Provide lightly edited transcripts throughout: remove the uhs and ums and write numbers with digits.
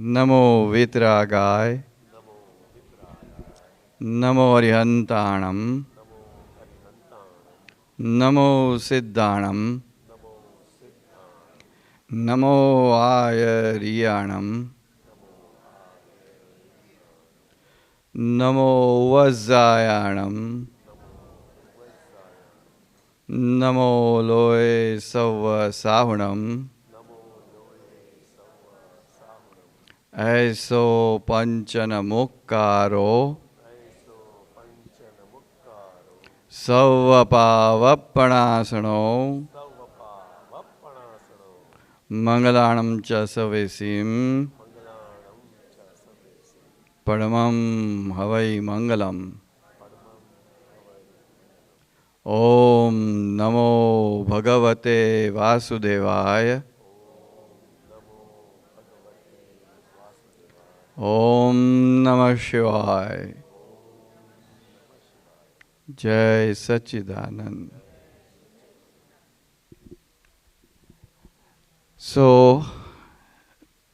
नमो वितरागाय नमो अरिहंताणम नमो सिद्धाणम नमो आयरियाणम नमो वज्जायाणम नमो लोय सव साहुणम ऐसो पंचन मुक्कारो सवपावपणासनो मंगलाणं च सवेसिं परमं हवै मंगलम् ओम नमो भगवते वासुदेवाय ओम नमः शिवाय जय सच्चिदानंद. So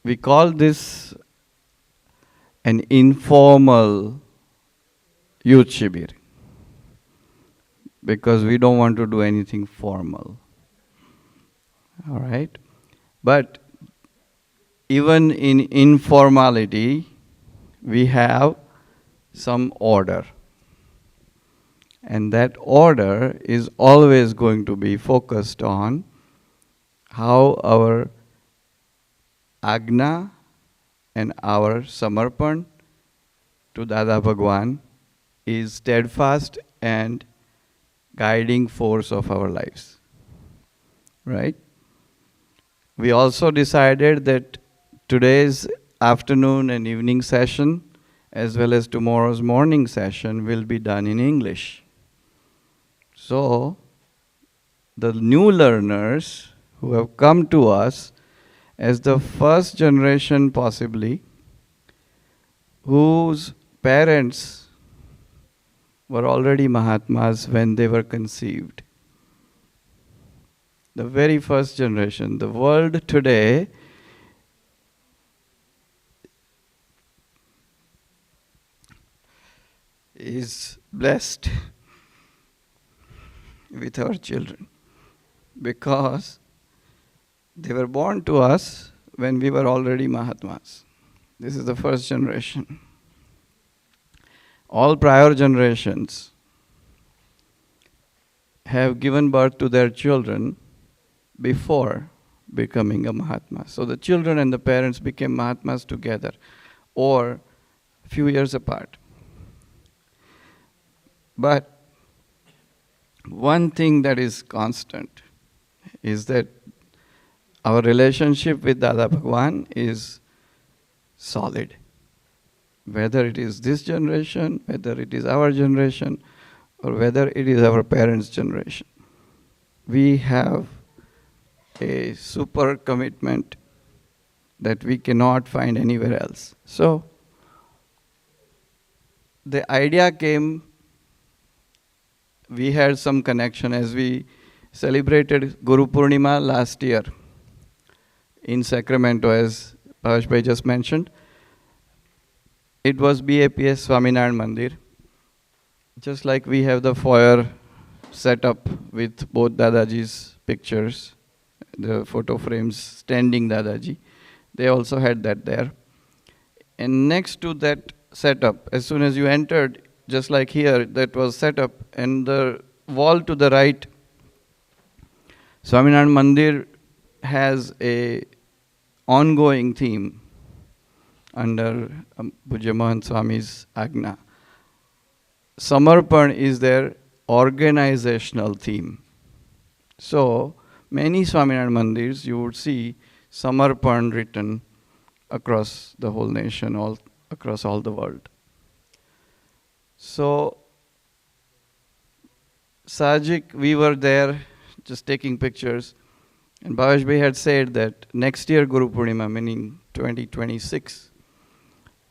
we call this an informal youth shibir because we don't want to do anything formal. All right? But even in informality, we have some order. And that order is always going to be focused on how our Agna and our Samarpan to Dada Bhagwan is steadfast and guiding force of our lives. Right? We also decided that today's afternoon and evening session, as well as tomorrow's morning session, will be done in English. So, the new learners who have come to us as the first generation possibly, whose parents were already Mahatmas when they were conceived. The very first generation. The world today is blessed with our children because they were born to us when we were already Mahatmas. This is the first generation. All prior generations have given birth to their children before becoming a Mahatma. So the children and the parents became Mahatmas together or a few years apart. But one thing that is constant is that our relationship with Dada Bhagwan is solid. Whether it is this generation, whether it is our generation, or whether it is our parents' generation. We have a super commitment that we cannot find anywhere else. So, the idea came, we had some connection as we celebrated Gurupurnima last year in Sacramento, as Bhaveshbhai just mentioned. It was BAPS Swaminarayan Mandir. Just like we have the foyer set up with both Dadaji's pictures, the photo frames standing Dadaji, they also had that there. And next to that setup, as soon as you entered, just like here, that was set up, and the wall to the right, Swaminarayan Mandir has a ongoing theme under Pujya Mohan Swami's Agna. Samarpan is their organizational theme. So, many Swaminarayan Mandirs, you would see Samarpan written across the whole nation, across all the world. So, Sajik, we were there just taking pictures, and Bhaveshbhai had said that next year Gurupurnima, meaning 2026,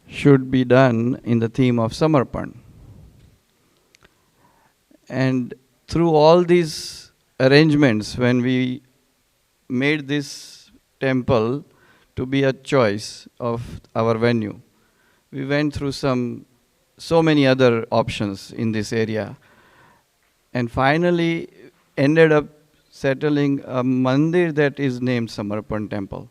should be done in the theme of Samarpan. And through all these arrangements, when we made this temple to be a choice of our venue. We went through so many other options in this area, and finally ended up settling a mandir that is named Samarpan Temple.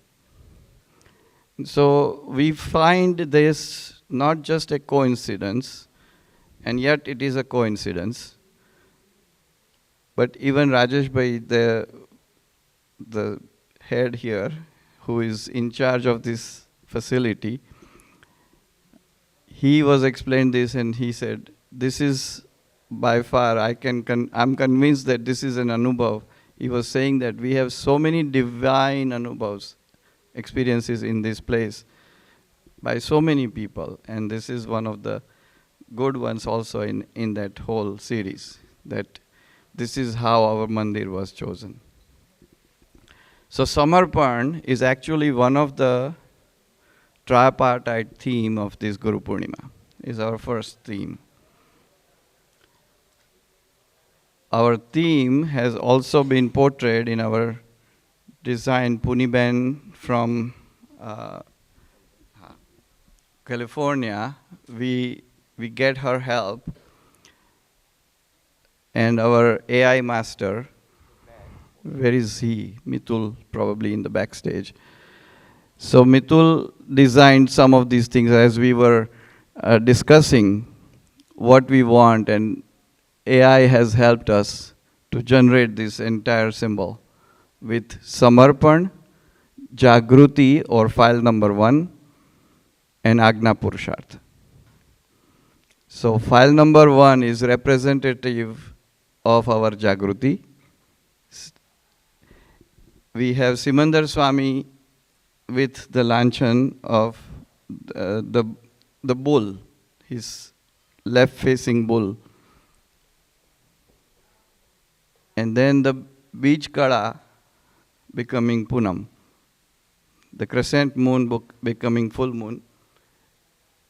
So we find this not just a coincidence, and yet it is a coincidence. But even Rajesh Bhai, the head here, who is in charge of this facility, he was explained this and he said, this is by far, I'm convinced that this is an anubhav. He was saying that we have so many divine anubhavs, experiences in this place by so many people, and this is one of the good ones also in that whole series, that this is how our mandir was chosen. So Samarpan is actually one of the tripartite theme of this Gurupurnima, is our first theme. Our theme has also been portrayed in our design. Puniben from California, we get her help, and our AI master, where is he? Mitul, probably in the backstage. So Mitul designed some of these things as we were discussing what we want, and AI has helped us to generate this entire symbol with Samarpan, Jagruti or file number 1, and Agna Purusharth. So file number 1 is representative of our Jagruti. We have Simandar Swami with the lanchan of the bull, his left-facing bull. And then the Bij Kada becoming Punam, the crescent moon becoming full moon.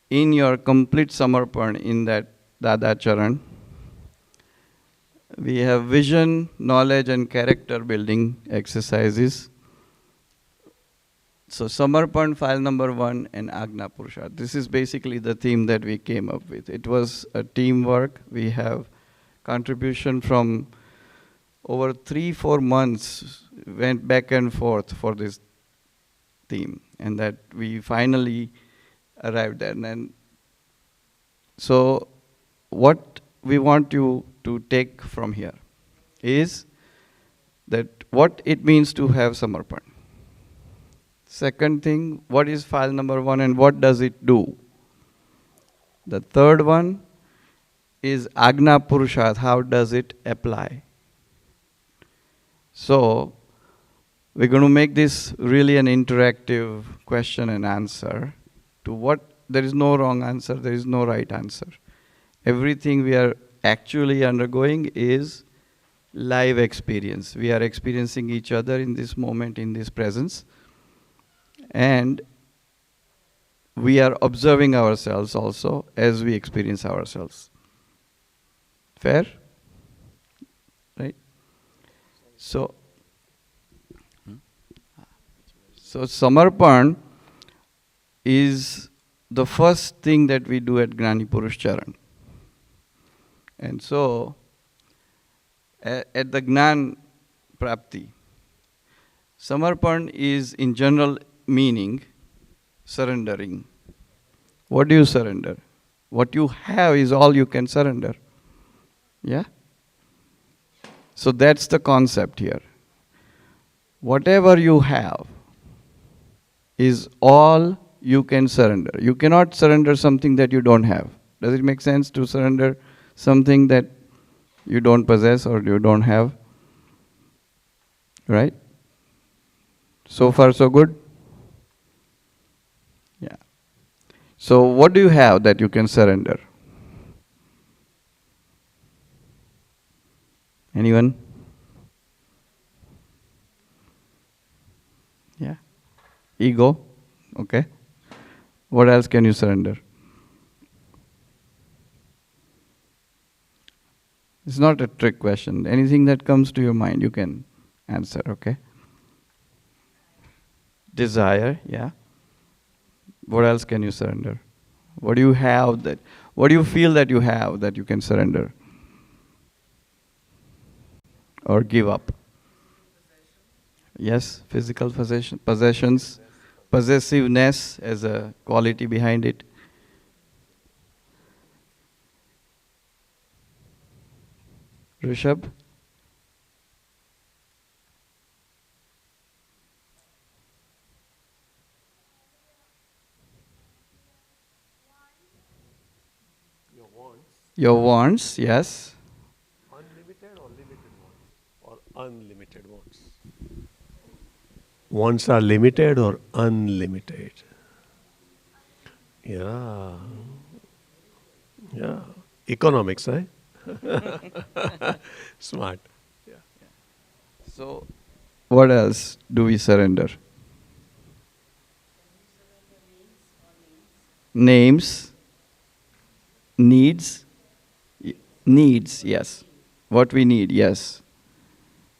In your complete Samarpan in that Dada Charan, we have vision, knowledge and character building exercises. So Samarpan, file number 1 and Agna Purusharth. This is basically the theme that we came up with. It was a teamwork. We have contribution from over 3-4 months, went back and forth for this theme, and that we finally arrived there. And so what we want you to take from here is that what it means to have Samarpan. Second thing, what is file number 1 and what does it do? The third one is Agna Purusharth, how does it apply? So we're going to make this really an interactive question and answer to what, there is no wrong answer, there is no right answer. Everything we are actually undergoing is live experience. We are experiencing each other in this moment, in this presence. And we are observing ourselves also as we experience ourselves. Fair? Right? So Samarpan is the first thing that we do at Gnani Purush Charan. And so, at the Gnan Prapti, Samarpan is in general meaning surrendering. What do you surrender? What you have is all you can surrender. Yeah? So that's the concept here. Whatever you have is all you can surrender. You cannot surrender something that you don't have. Does it make sense to surrender something that you don't possess or you don't have? Right? So far so good? Yeah. So what do you have that you can surrender? Anyone? Yeah. Ego? Okay. What else can you surrender? It's not a trick question. Anything that comes to your mind, you can answer, okay? Desire, yeah. What else can you surrender? What do you have that, what do you feel that you have that you can surrender or give up? Yes, physical possessions, possessiveness as a quality behind it. Rishabh? Your wants. Your wants, yes. Unlimited or limited wants? Or unlimited wants? Wants are limited or unlimited? Yeah. Yeah. Economics, eh? Smart. Yeah. So, what else do we surrender? Names, needs, y- needs, yes. What we need, yes.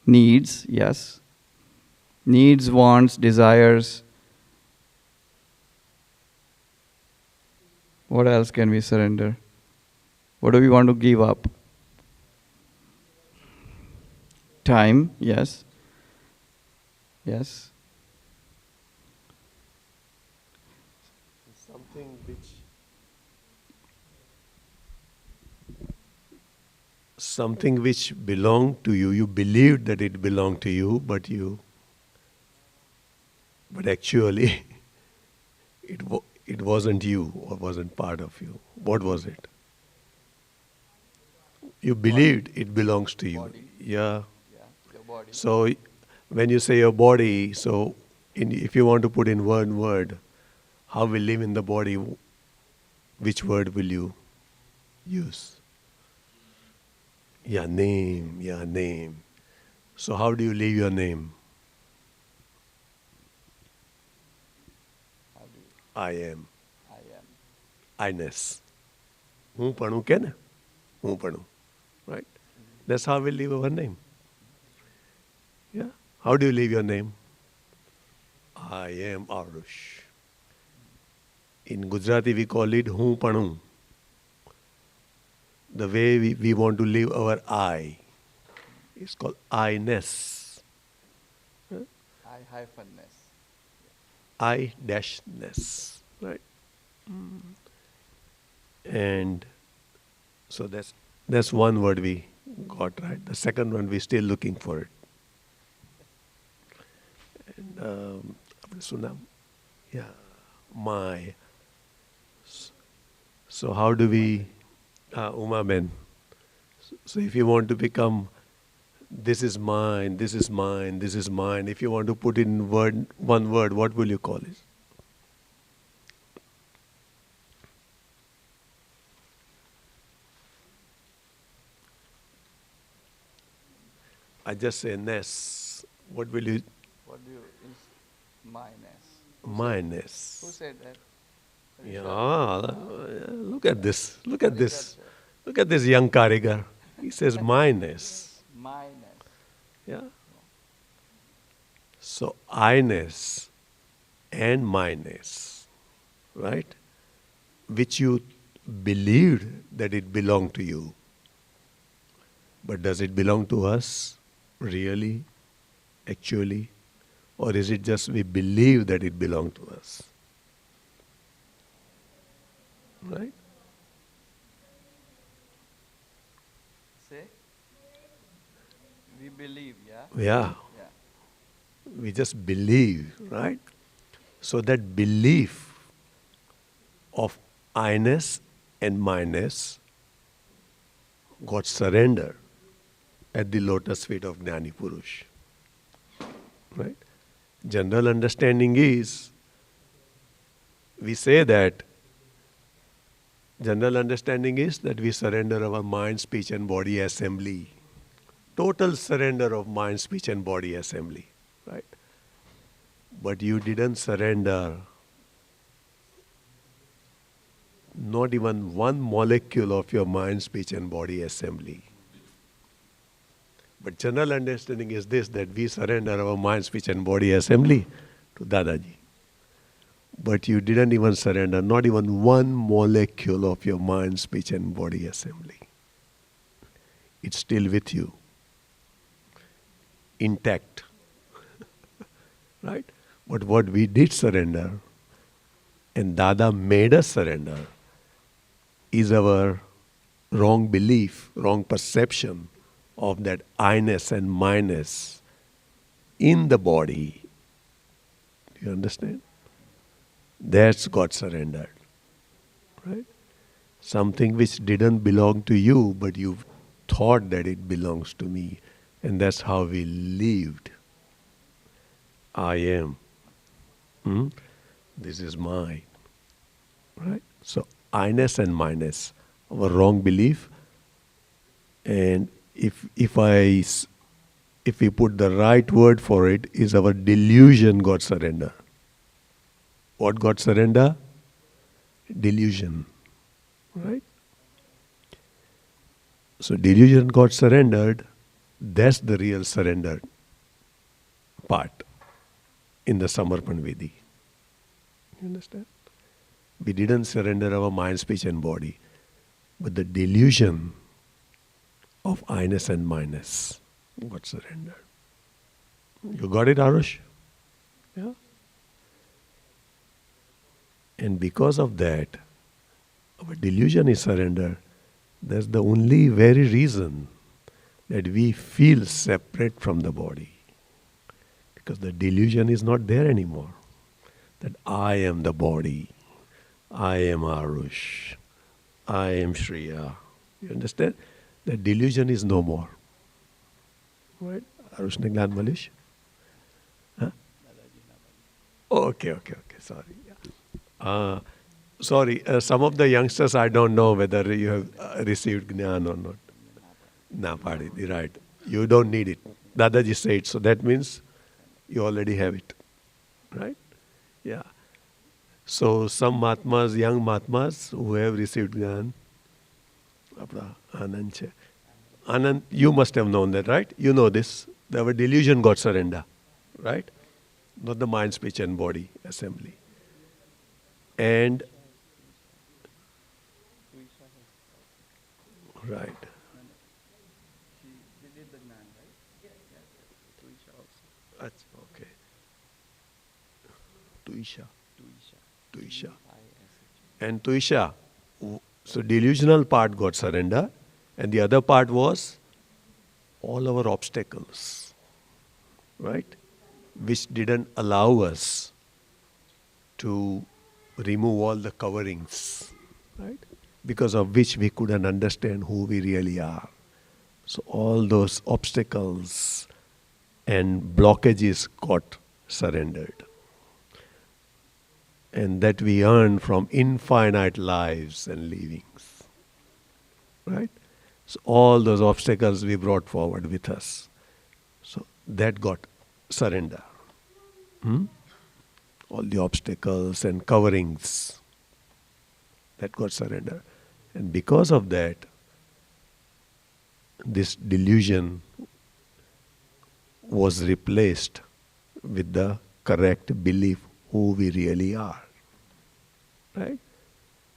Needs, yes. Needs, wants, desires. What else can we surrender? What do we want to give up? Time, yes. Yes. Something which belonged to you. You believed that it belonged to you, but actually it wasn't you or wasn't part of you. What was it? You believed it belongs to you. Body. Yeah. Yeah, your body. So when you say your body, so if you want to put in one word, how we live in the body, which word will you use? Yeah, name. Yeah, name. So how do you live your name? How do you? I am. I am. I-ness. હું પણું કે ને હું પણું. Right? That's how we live our name. Yeah. How do you live your name? I am Purush. In Gujarati we call it હું પણું. The way we want to live our I is called I-ness. I hyphenness. I-ness. Right? And so that's one word we got right. The second one we're still looking for it. And Sunam, yeah, my. So how do we, Uma Ben? So if you want to become, this is mine, this is mine, this is mine. If you want to put in one word, what will you call it? I just say ness. What will you? What do you? Myness. Myness. Who said that? Yeah, look at this. Look at this. Look at this young Karigar. He says myness. Myness. Yeah. So I-ness and myness, right? Which you believed that it belonged to you. But does it belong to us? Really? Actually? Or is it just we believe that it belonged to us? Right? Say. We believe, yeah? Yeah. We just believe, right? So that belief of I-ness and myness got surrendered at the lotus feet of Gnani Purush. Right? General understanding is, we say that, general understanding is that we surrender our mind, speech and body assembly. Total surrender of mind, speech and body assembly. Right? But you didn't surrender not even one molecule of your mind, speech and body assembly. But general understanding is this, that we surrender our mind, speech and body assembly, to Dadaji. But you didn't even surrender, not even one molecule of your mind, speech and body assembly. It's still with you, intact. Right? But what we did surrender, and Dada made us surrender, is our wrong belief, wrong perception of that I-ness and my-ness in the body. Do you understand? That's got surrendered. Right? Something which didn't belong to you, but you thought that it belongs to me. And that's how we lived. I am. This is mine. Right? So, I-ness and my-ness, our wrong belief. And if we put the right word for it, is our delusion got surrender. What got surrender? Delusion. Right? So delusion got surrendered. That's the real surrender part in the Samarpan Vidhi. You understand? We didn't surrender our mind, speech and body. But the delusion of I-ness and my-ness got surrendered. You got it, Arush? Yeah? And because of that, our delusion is surrendered. That's the only very reason that we feel separate from the body. Because the delusion is not there anymore. That I am the body. I am Arush. I am Shriya. You understand? The delusion is no more. Right? Arush ne Gnan Malish? Huh? Okay. Sorry. Sorry, some of the youngsters, I don't know whether you have received Gnan or not. Na Padi, right. You don't need it. Dadaji said, so that means you already have it. Right? Yeah. So some Mahatmas, young Mahatmas who have received Gnan, Anand, you must have known that, right? You know this. Our delusion got surrender. Right? Not the mind, speech and body assembly. And right. Okay. Tuisha. And Tuisha, so delusional part got surrender, and the other part was all our obstacles, right? Which didn't allow us to remove all the coverings, right? Because of which we couldn't understand who we really are. So all those obstacles and blockages got surrendered. And that we earn from infinite lives and livings. Right? So all those obstacles we brought forward with us. So that got surrender. All the obstacles and coverings, that got surrender. And because of that, this delusion was replaced with the correct belief who we really are. Right?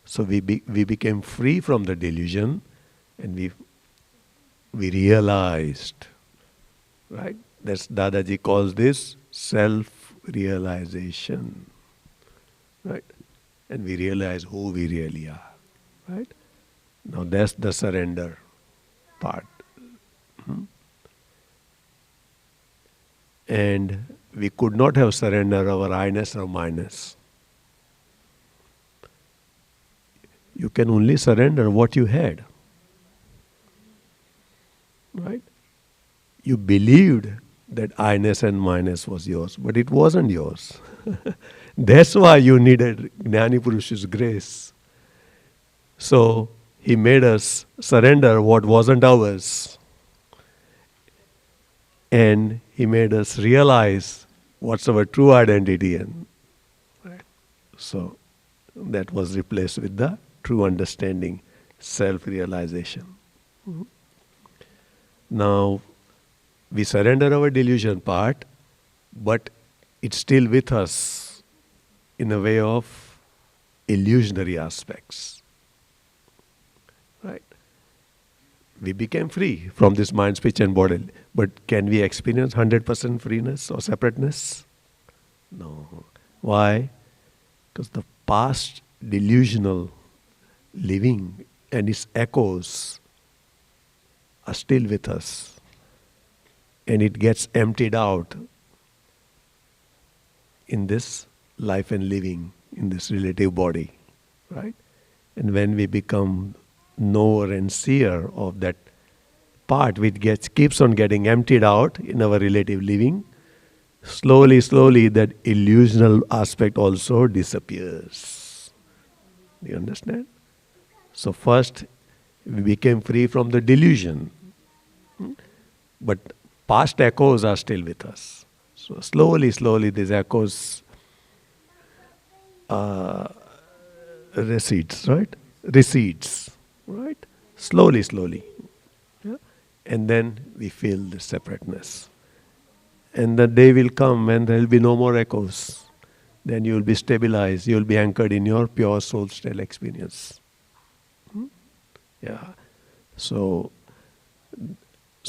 So we became free from the delusion, and we realized, right? That's Dadaji calls this self-realization. Right? And we realize who we really are. Right? Now that's the surrender part. And we could not have surrendered our I-ness or my-ness. You can only surrender what you had. Right? You believed that I-ness and my-ness was yours, but it wasn't yours. That's why you needed Gnani Purush's grace. So he made us surrender what wasn't ours. And he made us realize what's our true identity. And right? So that was replaced with the true understanding, self-realization. Now, we surrender our delusion part, but it's still with us in a way of illusionary aspects. Right? We became free from this mind, speech and body. But can we experience 100% freeness or separateness? No. Why? Because the past delusional living and its echoes are still with us. And it gets emptied out in this life and living, in this relative body. Right? And when we become knower and seer of that part which keeps on getting emptied out in our relative living, slowly, slowly that illusional aspect also disappears. Do you understand? So first we became free from the delusion. But past echoes are still with us. So slowly, slowly these echoes recedes, right? Recedes, right? Slowly, slowly. Yeah? And then we feel the separateness. And the day will come when there will be no more echoes. Then you will be stabilized, you will be anchored in your pure soul still experience. Yeah. So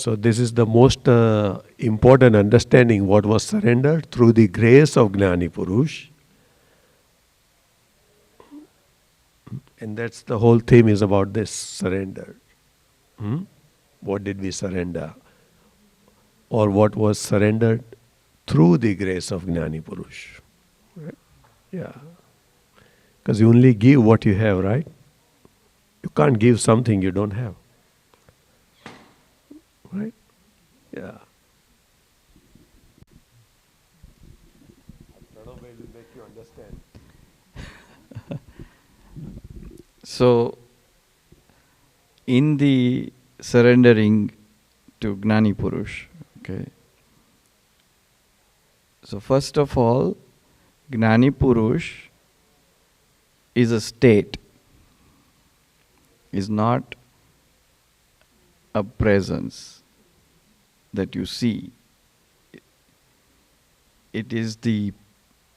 this is the most important understanding what was surrendered through the grace of Gnani Purush. And that's the whole theme is about this, surrender. What did we surrender? Or what was surrendered through the grace of Gnani Purush. Right? Yeah. Because you only give what you have, right? You can't give something you don't have. Right? Yeah. Pranavbhai will make you understand. So, in the surrendering to Gnani Purush, okay. So first of all, Gnani Purush is a state, is not a presence that you see. It is the,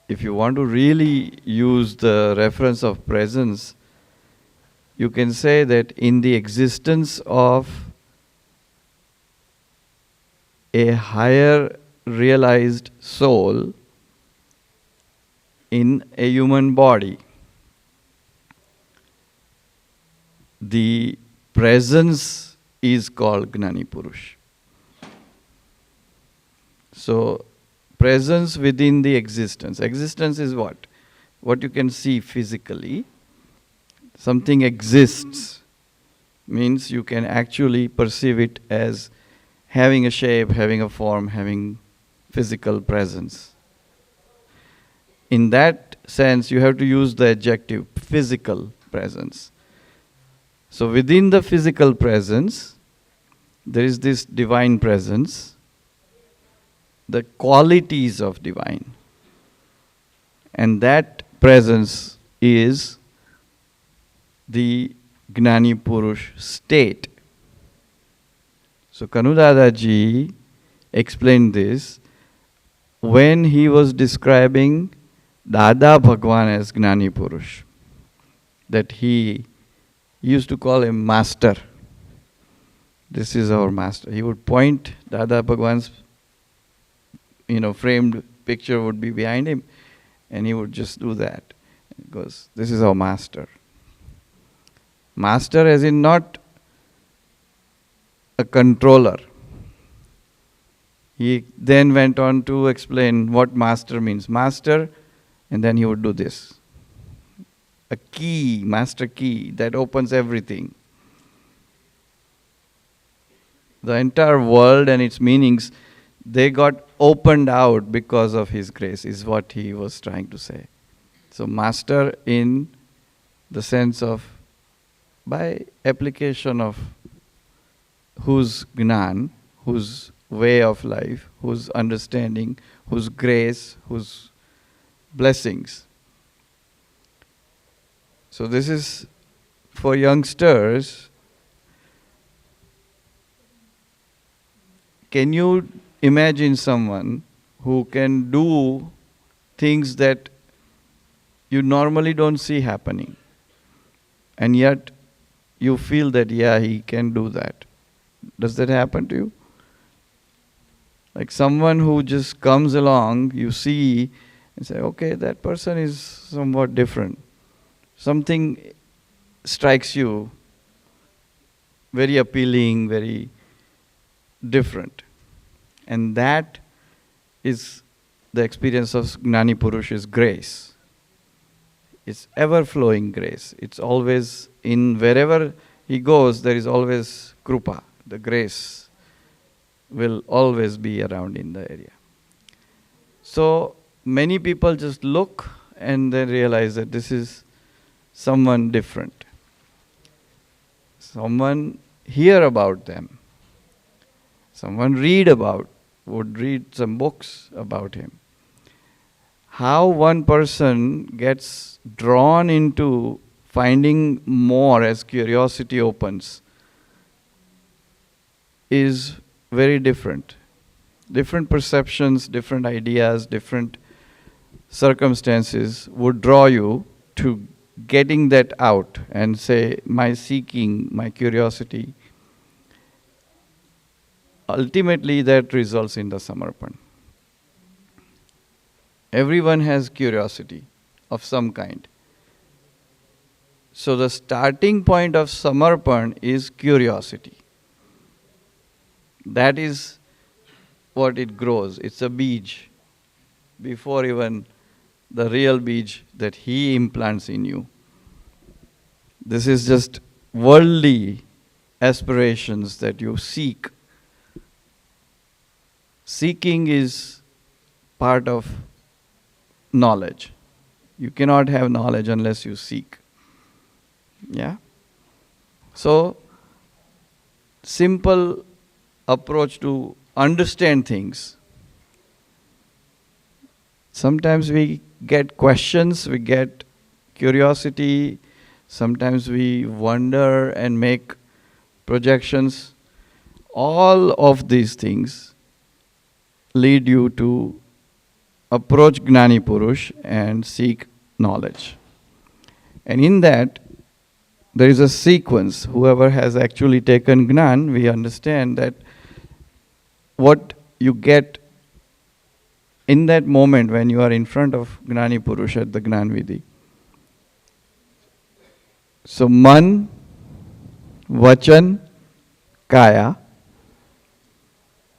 if you want to really use the reference of presence, you can say that in the existence of a higher realized soul in a human body, the presence is called Gnani Purush. So, presence within the existence. Existence is what? What you can see physically. Something exists means you can actually perceive it as having a shape, having a form, having physical presence. In that sense, you have to use the adjective physical presence. So within the physical presence, there is this divine presence, the qualities of divine. And that presence is the Gnani Purush state. So Dada ji explained this when he was describing Dada Bhagwan as Gnani Purush, that he used to call him master. This is our master. He would point, Dada Bhagwan's framed picture would be behind him, and he would just do that. Because this is our master. Master as in not a controller. He then went on to explain what master means. Master, and then he would do this. A key, master key, that opens everything. The entire world and its meanings, they got opened out because of his grace, is what he was trying to say. So master in the sense of, by application of whose Gnan, whose way of life, whose understanding, whose grace, whose blessings. So this is for youngsters. Can you imagine someone who can do things that you normally don't see happening. And yet you feel that, yeah, he can do that. Does that happen to you? Like someone who just comes along, you see and say, okay, that person is somewhat different. Something strikes you very appealing, very different. And that is the experience of Gnani Purush, is grace. It's ever-flowing grace. It's always in wherever he goes, there is always krupa. The grace will always be around in the area. So many people just look and then realize that this is someone different. Someone hear about them. Someone would read some books about him. How one person gets drawn into finding more as curiosity opens is very different. Different perceptions, different ideas, different circumstances would draw you to getting that out and say, my seeking, my curiosity. Ultimately, that results in the Samarpan. Everyone has curiosity of some kind. So the starting point of Samarpan is curiosity. That is what it grows. It's a bij before even the real bij that he implants in you. This is just worldly aspirations that you seek. Seeking is part of knowledge. You cannot have knowledge unless you seek. Yeah? So, simple approach to understand things. Sometimes we get questions, we get curiosity, sometimes we wonder and make projections. All of these things lead you to approach Gnani Purush and seek knowledge. And in that, there is a sequence. Whoever has actually taken Gnan, we understand that what you get in that moment when you are in front of Gnani Purush at the Gnan Vidhi. So, man, vachan, kaya,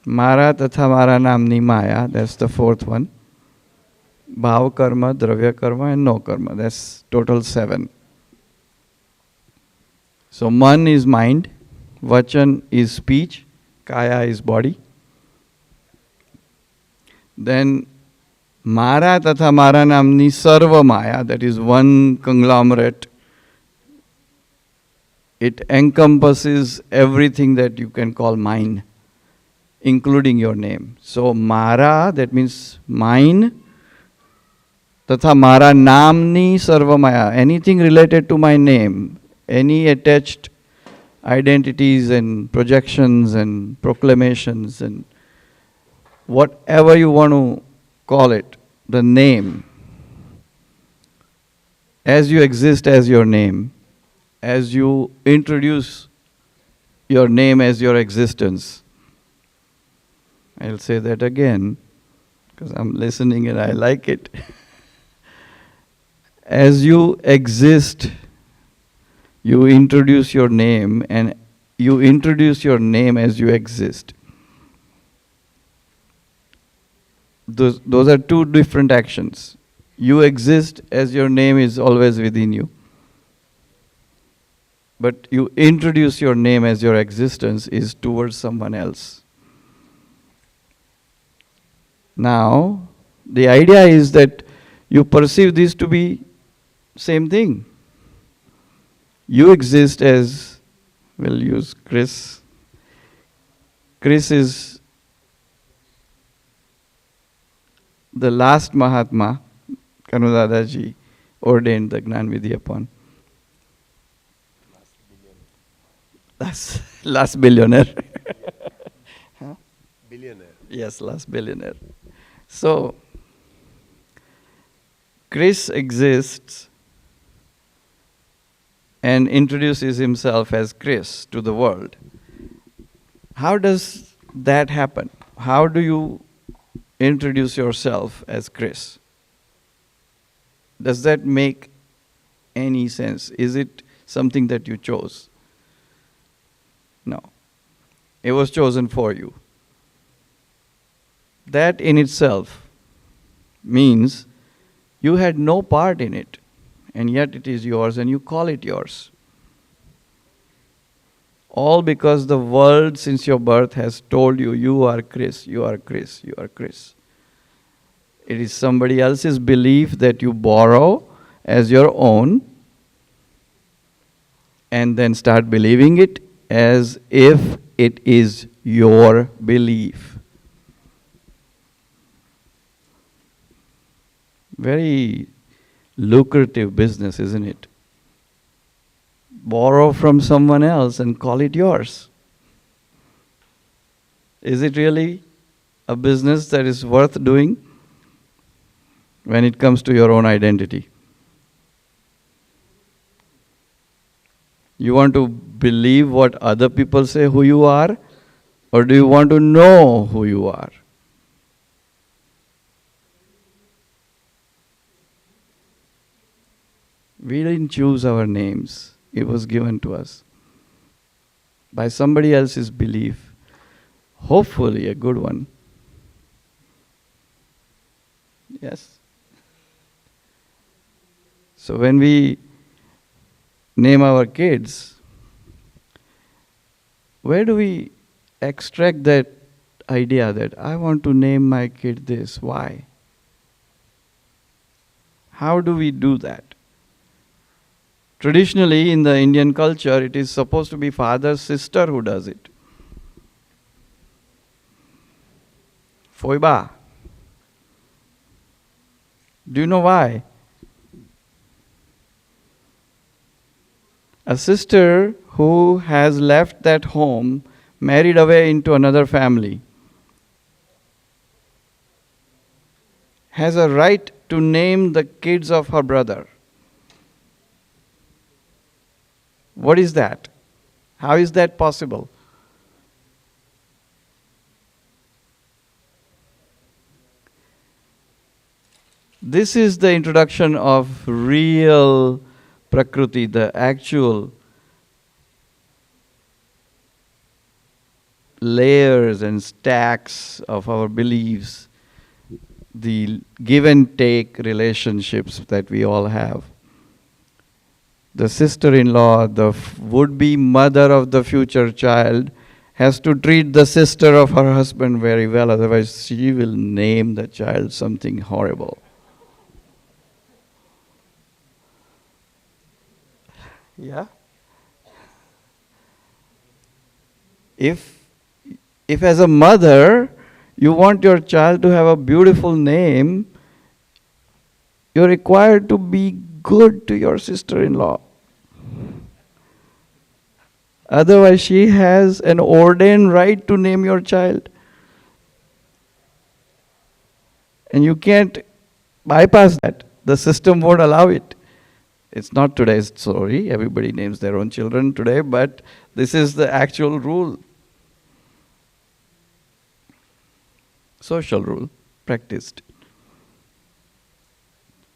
mara tatha mara namni maya, that's the fourth one. Bhav karma, dravya karma, and no karma, that's total 7. So, man is mind, vachan is speech, kaya is body. Then Mara tatha Mara namni sarva maya, that is one conglomerate. It encompasses everything that you can call mine, including your name. So Mara, that means mine, tatha Mara namni sarva maya, anything related to my name, any attached identities and projections and proclamations and whatever you want to call it, the name, as you exist as your name, as you introduce your name as your existence. I'll say that again, because I'm listening and I like it. As you exist, you introduce your name, and you introduce your name as you exist. Those are two different actions. You exist as your name is always within you. But you introduce your name as your existence is towards someone else. Now, the idea is that you perceive this to be same thing. You exist as, we'll use Chris. Chris is the last Mahatma, Kanu Dadaji ordained the Gnan Vidhi upon. Last billionaire. Billionaire. Yes, last billionaire. So, Chris exists and introduces himself as Chris to the world, how does that happen? How do you introduce yourself as Chris? Does that make any sense? Is it something that you chose? No. It was chosen for you. That in itself means you had no part in it, and yet it is yours and you call it yours. All because the world since your birth has told you, you are Chris, you are Chris, you are Chris. It is somebody else's belief that you borrow as your own and then start believing it as if it is your belief. Very lucrative business, isn't it? Borrow from someone else and call it yours. Is it really a business that is worth doing when it comes to your own identity? You want to believe what other people say who you are, or do you want to know who you are? We didn't choose our names. It was given to us by somebody else's belief, hopefully a good one. Yes? So when we name our kids, where do we extract that idea that I want to name my kid this? Why? How do we do that? Traditionally, in the Indian culture, it is supposed to be father's sister who does it. Foiba. Do you know why? A sister who has left that home, married away into another family, has a right to name the kids of her brother. What is that? How is that possible? This is the introduction of real Prakriti, the actual layers and stacks of our beliefs, the give and take relationships that we all have. The sister-in-law, the would-be mother of the future child, has to treat the sister of her husband very well, otherwise she will name the child something horrible. Yeah? If as a mother you want your child to have a beautiful name, you're required to be good to your sister-in-law. Otherwise, she has an ordained right to name your child. And you can't bypass that. The system won't allow it. It's not today's story. Everybody names their own children today, but this is the actual rule. Social rule, practiced.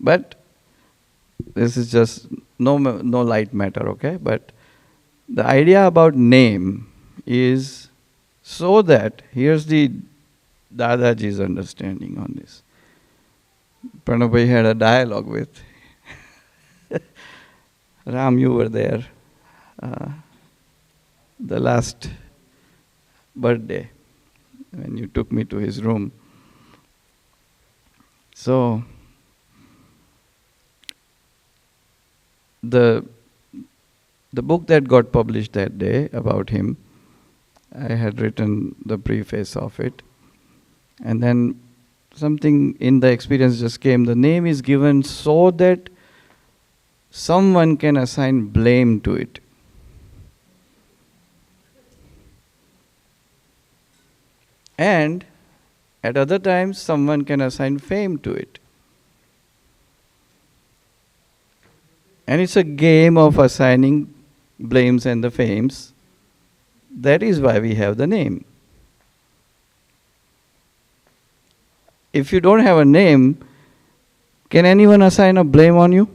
But this is just no light matter, okay? But the idea about name is so that, here's the Dadaji's understanding on this. Pranavbhai had a dialogue with Ram, you were there the last birthday when you took me to his room. So, the book that got published that day about him, I had written the preface of it. And then something in the experience just came. The name is given so that someone can assign blame to it. And at other times, someone can assign fame to it. And it's a game of assigning blames and the fames. That is why we have the name. If you don't have a name, can anyone assign a blame on you?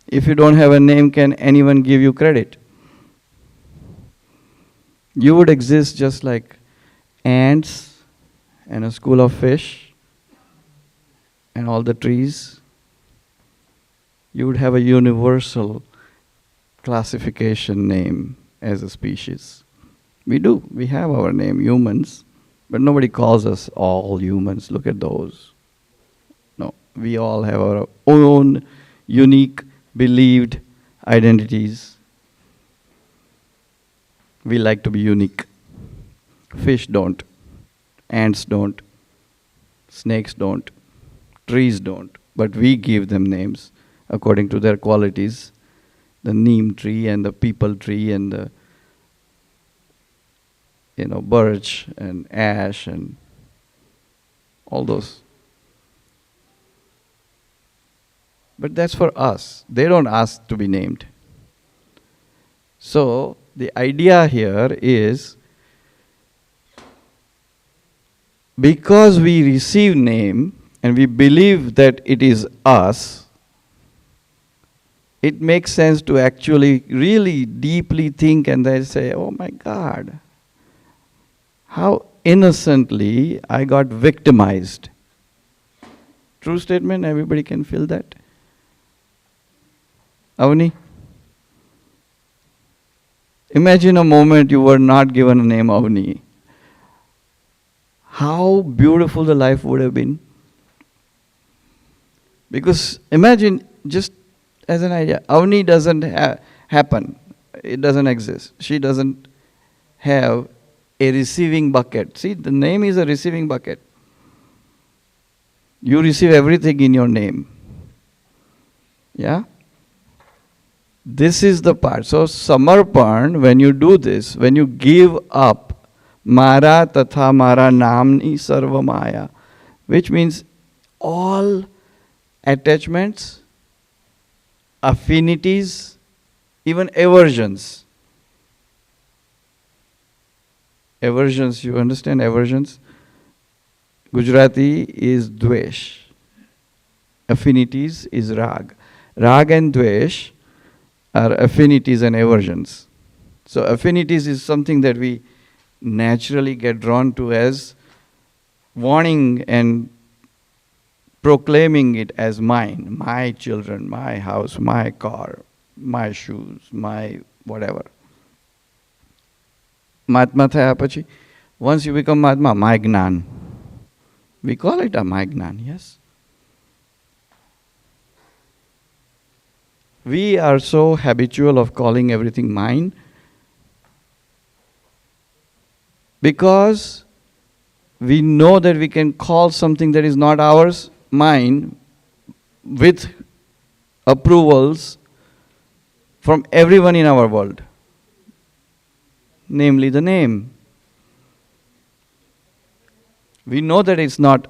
If you don't have a name, can anyone give you credit? You would exist just like ants and a school of fish and all the trees. You would have a universal classification name as a species. We do. We have our name, humans. But nobody calls us all humans. Look at those. No. We all have our own unique, believed identities. We like to be unique. Fish don't. Ants don't. Snakes don't. Trees don't. But we give them names according to their qualities. The neem tree and the peepal tree and the birch and ash and all those. But that's for us. They don't ask to be named. So the idea here is, because we receive name and we believe that it is us, it makes sense to actually really deeply think and then say, oh my God, how innocently I got victimized. True statement, everybody can feel that. Avani? Imagine a moment you were not given a name Avani. How beautiful the life would have been. Because imagine, just as an idea, Avani doesn't happen. It doesn't exist. She doesn't have a receiving bucket. See, the name is a receiving bucket. You receive everything in your name. Yeah? This is the part. So, Samarpan, when you do this, when you give up Mara Tatha Mara Namni Sarva Maya, which means all attachments, affinities, even aversions. Aversions, you understand aversions? Gujarati is dvesh. Affinities is rag. Rag and dvesh are affinities and aversions. So affinities is something that we naturally get drawn to as wanting and proclaiming it as mine, my children, my house, my car, my shoes, my whatever. Mahatma thaya pachi. Once you become Mahatma, my Gnan. We call it a my Gnan, yes. We are so habitual of calling everything mine because we know that we can call something that is not ours mine with approvals from everyone in our world, namely the name. We know that it's not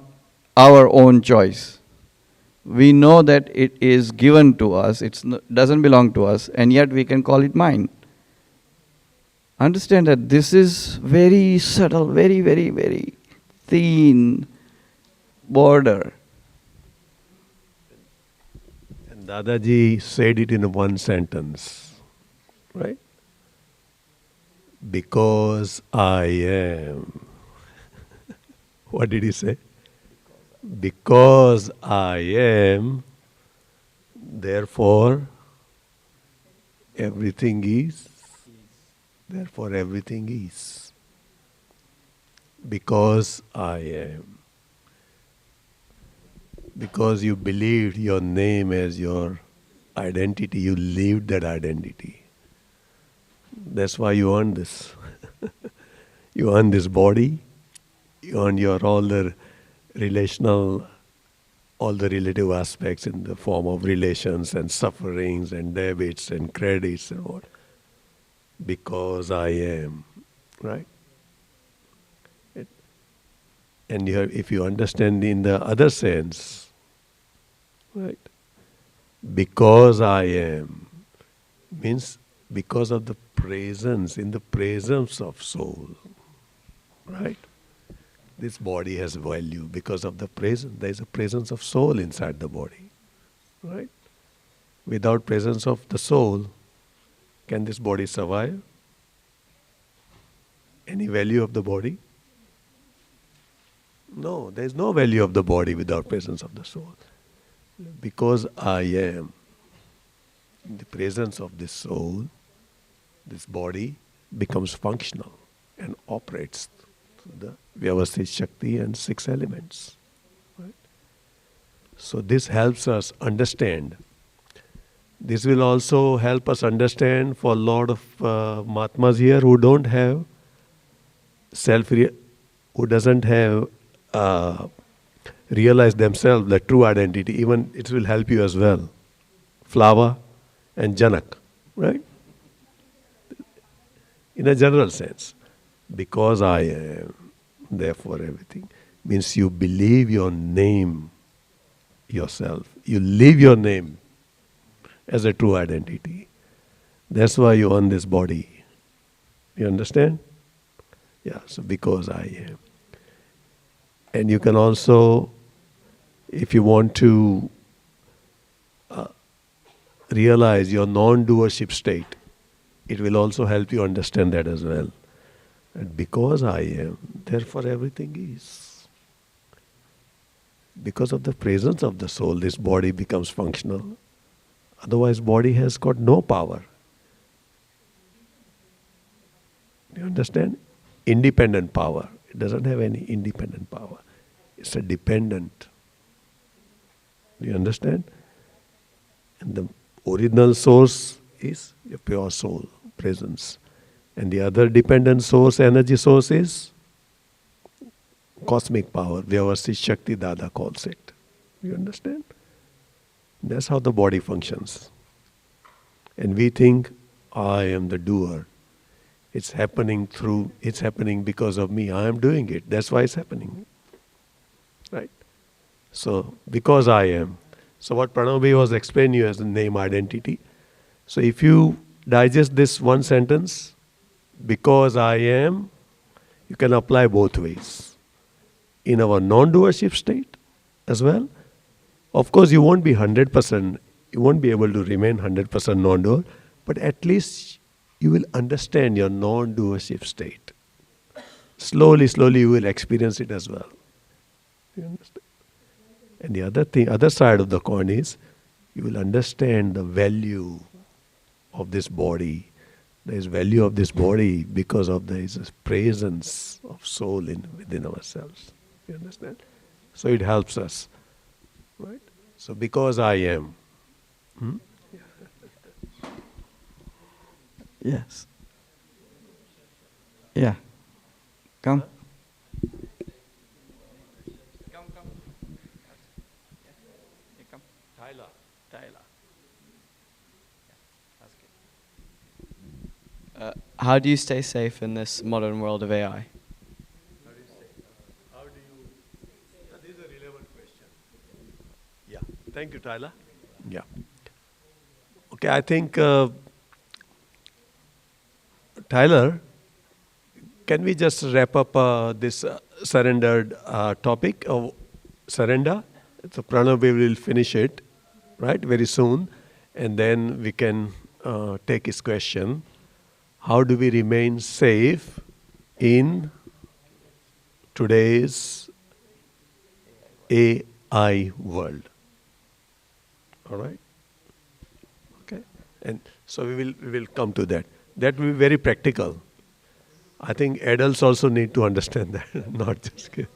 our own choice. We know that it is given to us, it doesn't belong to us, and yet we can call it mine. Understand that this is very subtle, very, very, very thin border. And Dadaji said it in one sentence, right? Because I am. What did he say? Because I am, therefore everything is. Therefore everything is. Because I am. Because you believed your name as your identity, you lived that identity. That's why you earned this. You earned this body, you earned your all the relational, all the relative aspects in the form of relations and sufferings and debits and credits and what. Because I am, right? And if you understand in the other sense, right? Because I am means because of the presence, in the presence of soul, right? This body has value because of the presence. There is a presence of soul inside the body, right? Without presence of the soul, can this body survive? Any value of the body? No, there is no value of the body without presence of the soul. Because I am in the presence of this soul, this body becomes functional and operates through the Vyavasthit Shakti and 6 elements. Right? So this helps us understand. This will also help us understand for a lot of Mahatmas here who don't have who doesn't have realized themselves the true identity. Even it will help you as well. Flower and Janak, right? In a general sense, because I am, therefore everything, means you believe your name yourself. You live your name as a true identity. That's why you own this body. You understand? Yeah, so because I am. And you can also, if you want to realize your non-doership state, it will also help you understand that as well. And because I am, therefore everything is. Because of the presence of the soul, this body becomes functional. Otherwise, body has got no power. Do you understand? Independent power. It doesn't have any independent power. It's a dependent. Do you understand? And the original source is your pure soul, presence. And the other dependent source, energy source is cosmic power. Vyavasthit Shakti, Dada calls it. You understand? That's how the body functions. And we think, I am the doer. It's happening because of me. I am doing it. That's why it's happening. Right? So, because I am. So what Pranavbhai was explaining you as the name identity. So if you digest this one sentence, because I am, you can apply both ways. In our non-doership state as well. Of course, you won't be 100%, you won't be able to remain 100% non-doer, but at least you will understand your non-doership state. Slowly, you will experience it as well. You understand? And the other side of the coin is, you will understand the value of this body. There is value of this body because of there is a presence of soul within ourselves. You understand? So it helps us. Right? So because I am. Yes. Yeah. Come. How do you stay safe in this modern world of AI? This is a relevant question. Yeah. Thank you, Tyler. Yeah. Okay, I think, Tyler, can we just wrap up this surrendered topic of surrender? So Pranavbhai will finish it, right, very soon. And then we can take his question. How do we remain safe in today's AI world? All right? Okay. And so we will come to that. That will be very practical. I think adults also need to understand that, not just kids.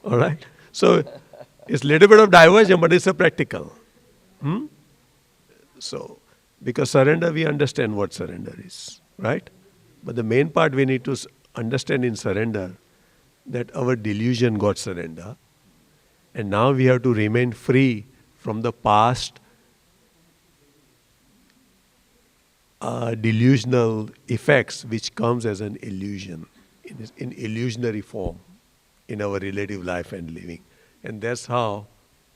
All right? So it's a little bit of diversion, but it's a practical. So, because surrender, we understand what surrender is, right? But the main part we need to understand in surrender, that our delusion got surrender. And now we have to remain free from the past delusional effects which comes as an illusion. in illusionary form in our relative life and living. And that's how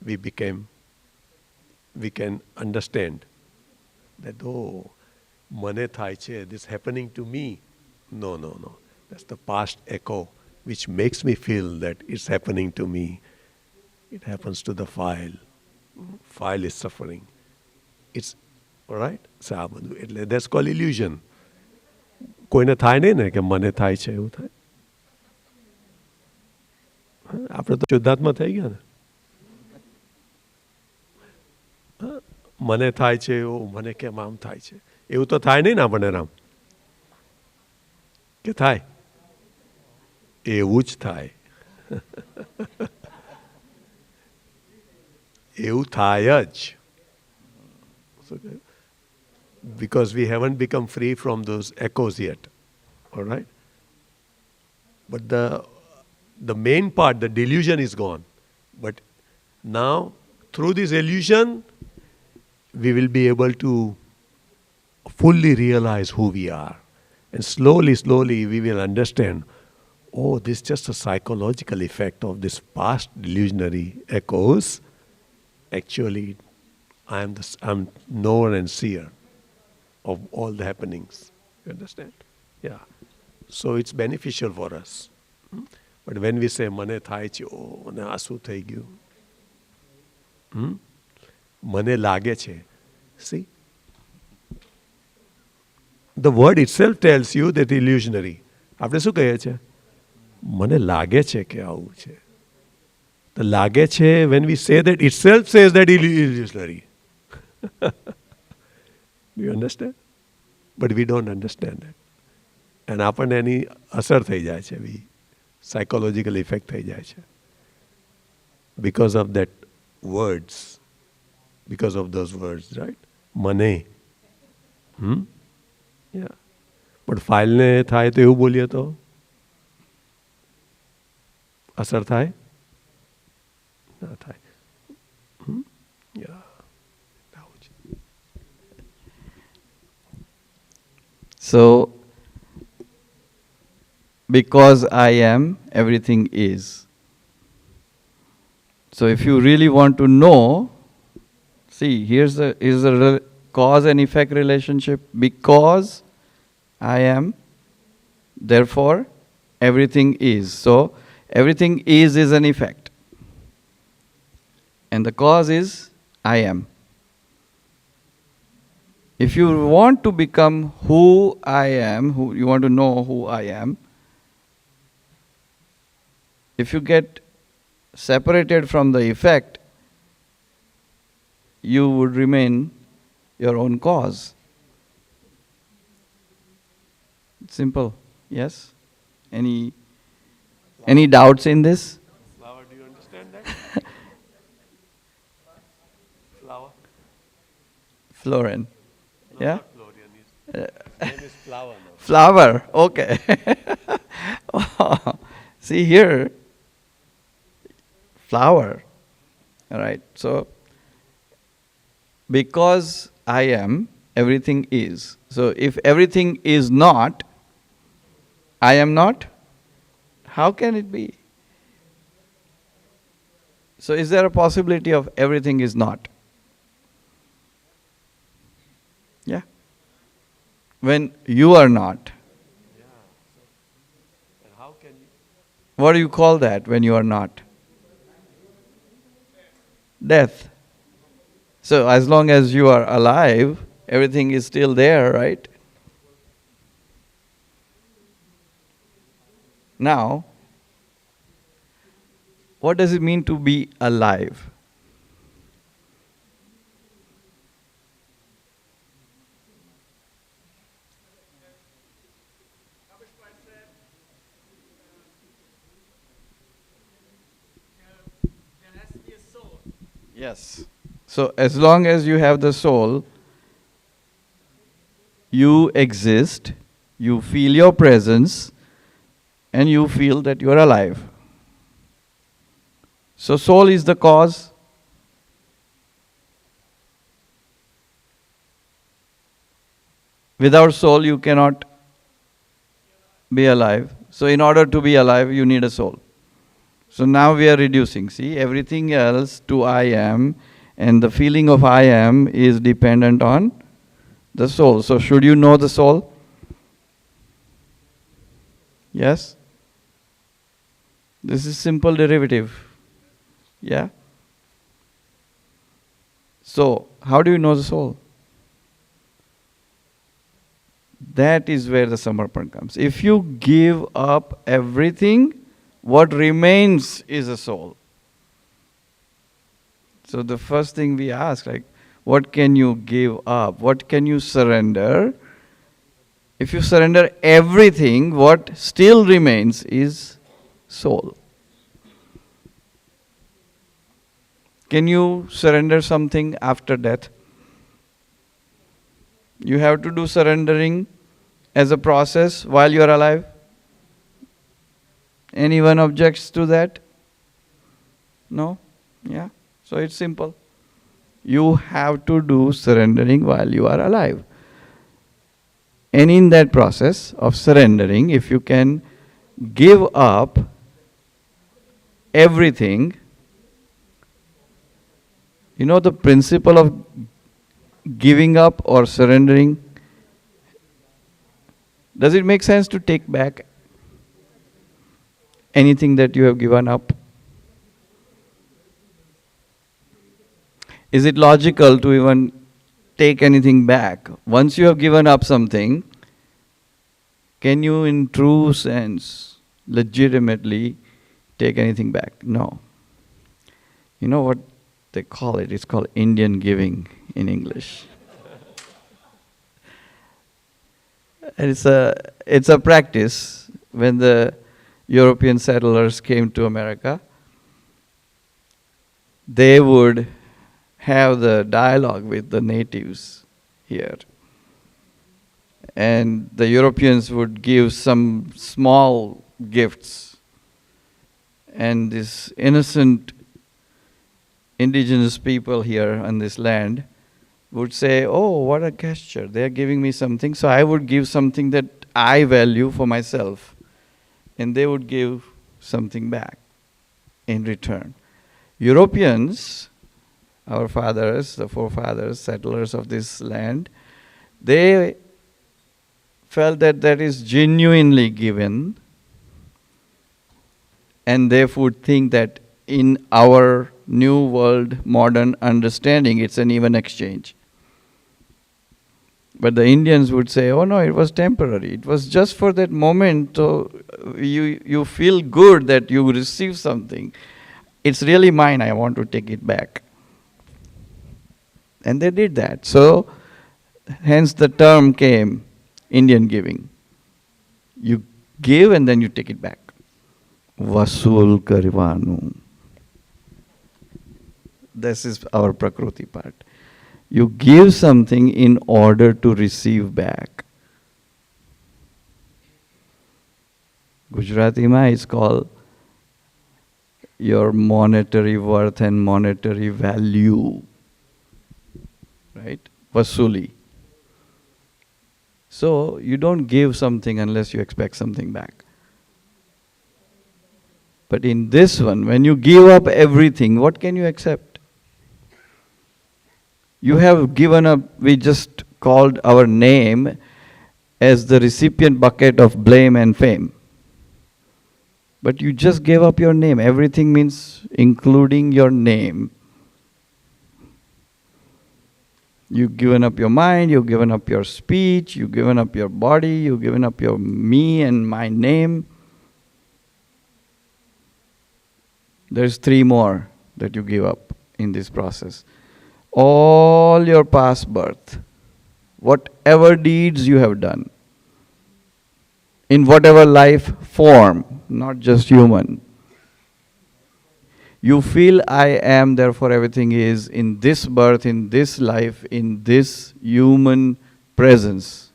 we can understand that, oh, mane thai che, this happening to me. No. That's the past echo which makes me feel that it's happening to me. It happens to the file. File is suffering. It's alright? That's called illusion. કોઈને થાય નહીં ને કે મને થાય છે એવું થાય. આપણે તો શુદ્ધાત્મા થઈ ગયા ને. મને થાય છે એવું, મને કેમ આમ થાય છે એવું તો થાય નહીં ને આપણને રામ કે થાય એવું જ થાય. એવું થાય જ. Because we haven't become free from those echoes yet. All right? But the main part, the delusion is gone. But now, through this illusion, we will be able to fully realize who we are. And slowly, we will understand, oh, this is just a psychological effect of this past delusionary echoes. Actually, I'm knower and seer of all the happenings. You understand? Yeah. So it's beneficial for us. But when we say, mane thai che, oh, mane asu thai gyu. Mane lage che. See? The word itself tells you that illusionary. આપણે શું કહીએ છીએ? મને લાગે છે કે આવું છે. The lage che, when we say that, itself says that illusionary. Do you understand? But we don't understand that. And આપણને એની અસર થઈ જાય છે, psychological effect થઈ જાય છે. Because of that words, because of those words, right? મને. Yeah. But file ને થાય તો એવું બોલીએ તો અસર થાય? ના થાય. Yeah. So, because I am, everything is. So if you really want to know, see, here's the cause and effect relationship. Because I am, therefore, everything is. So, everything is an effect. And the cause is I am. If you want to become who I am, you want to know who I am, if you get separated from the effect, you would remain your own cause. Simple, yes? Any doubts in this? Flower, do you understand that? Flower? Florin. No, Yeah? not Florian. His name is Flower now. Flower, okay. See here, flower. All right, so because I am, everything is. So if everything is not, I am not, how can it be? So is there a possibility of everything is not? Yeah. When you are not. And how can you? What do you call that when you are not? Death. So as long as you are alive, everything is still there, right? Now, what does it mean to be alive? Yes. So as long as you have the soul, you exist, you feel your presence, and you feel that you are alive. So soul is the cause. Without soul, you cannot be alive. So in order to be alive, you need a soul. So now we are reducing. See, everything else to I am, and the feeling of I am is dependent on the soul. So should you know the soul? Yes? This is simple derivative. Yeah? So, how do you know the soul? That is where the Samarpan comes. If you give up everything, what remains is a soul. So the first thing we ask, like, what can you give up? What can you surrender? If you surrender everything, what still remains is soul. Can you surrender something after death? You have to do surrendering as a process while you are alive. Anyone objects to that? No? Yeah? So it's simple. You have to do surrendering while you are alive. And in that process of surrendering, if you can give up everything, you know the principle of giving up or surrendering? Does it make sense to take back anything that you have given up? Is it logical to even take anything back? Once you have given up something, can you in true sense legitimately take anything back? No. You know what they call it? It's called Indian giving in English. And it's a practice. When the European settlers came to America, they would have the dialogue with the natives here. And the Europeans would give some small gifts. And this innocent indigenous people here on this land would say, oh, what a gesture, they are giving me something, so I would give something that I value for myself. And they would give something back in return. Europeans, our fathers, the forefathers, settlers of this land, they felt that that is genuinely given, and they would think that in our new world, modern understanding, it's an even exchange. But the Indians would say, oh no, it was temporary. It was just for that moment. So you feel good that you receive something. It's really mine, I want to take it back. And they did that. So hence the term came, Indian giving. You give and then you take it back. Vasul karvanu. This is our Prakriti part. You give something in order to receive back. Gujarati ma is called your monetary worth and monetary value. Right? Vasuli. So you don't give something unless you expect something back. But in this one, when you give up everything, what can you accept? You have given up, we just called our name as the recipient bucket of blame and fame. But you just gave up your name. Everything means including your name. You've given up your mind, you've given up your speech, you've given up your body, you've given up your me and my name. There's 3 more that you give up in this process. All your past birth, whatever deeds you have done, in whatever life form, not just human. You feel I am, therefore everything is, in this birth, in this life, in this human presence,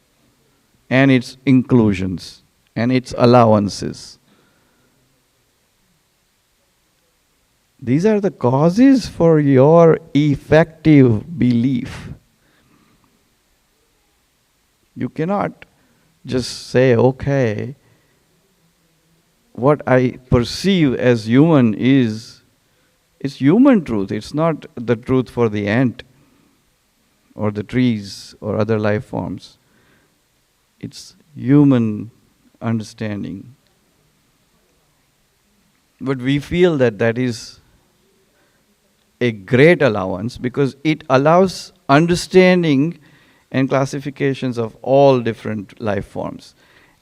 and its inclusions, and its allowances. These are the causes for your effective belief. You cannot just say, okay, what I perceive as human is human truth. It's not the truth for the ant or the trees or other life forms. It's human understanding. But we feel that that is a great allowance because it allows understanding and classifications of all different life forms.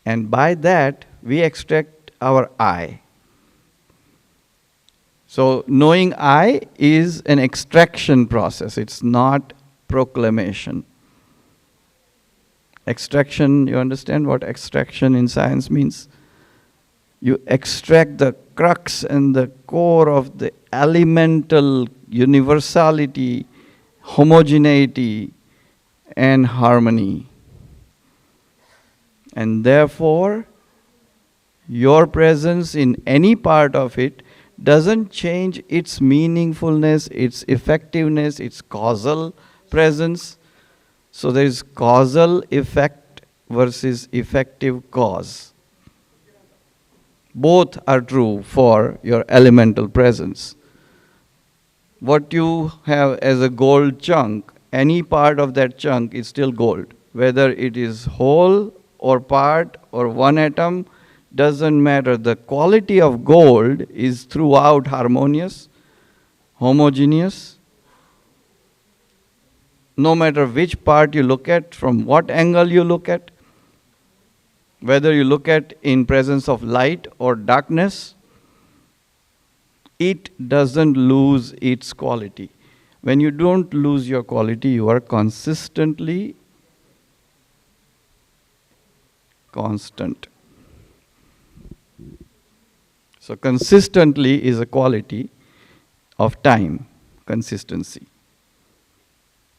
And by that, we extract our I. So knowing I is an extraction process. It's not proclamation. Extraction, you understand what extraction in science means? You extract the crux and the core of the elemental universality, homogeneity, and harmony. And therefore, your presence in any part of it doesn't change its meaningfulness, its effectiveness, its causal presence. So there is causal effect versus effective cause. Both are true for your elemental presence. What you have as a gold chunk, any part of that chunk is still gold. Whether it is whole or part or one atom, doesn't matter. The quality of gold is throughout harmonious, homogeneous. No matter which part you look at, from what angle you look at, whether you look at in presence of light or darkness, it doesn't lose its quality. When you don't lose your quality, you are consistently constant. So consistently is a quality of time, consistency.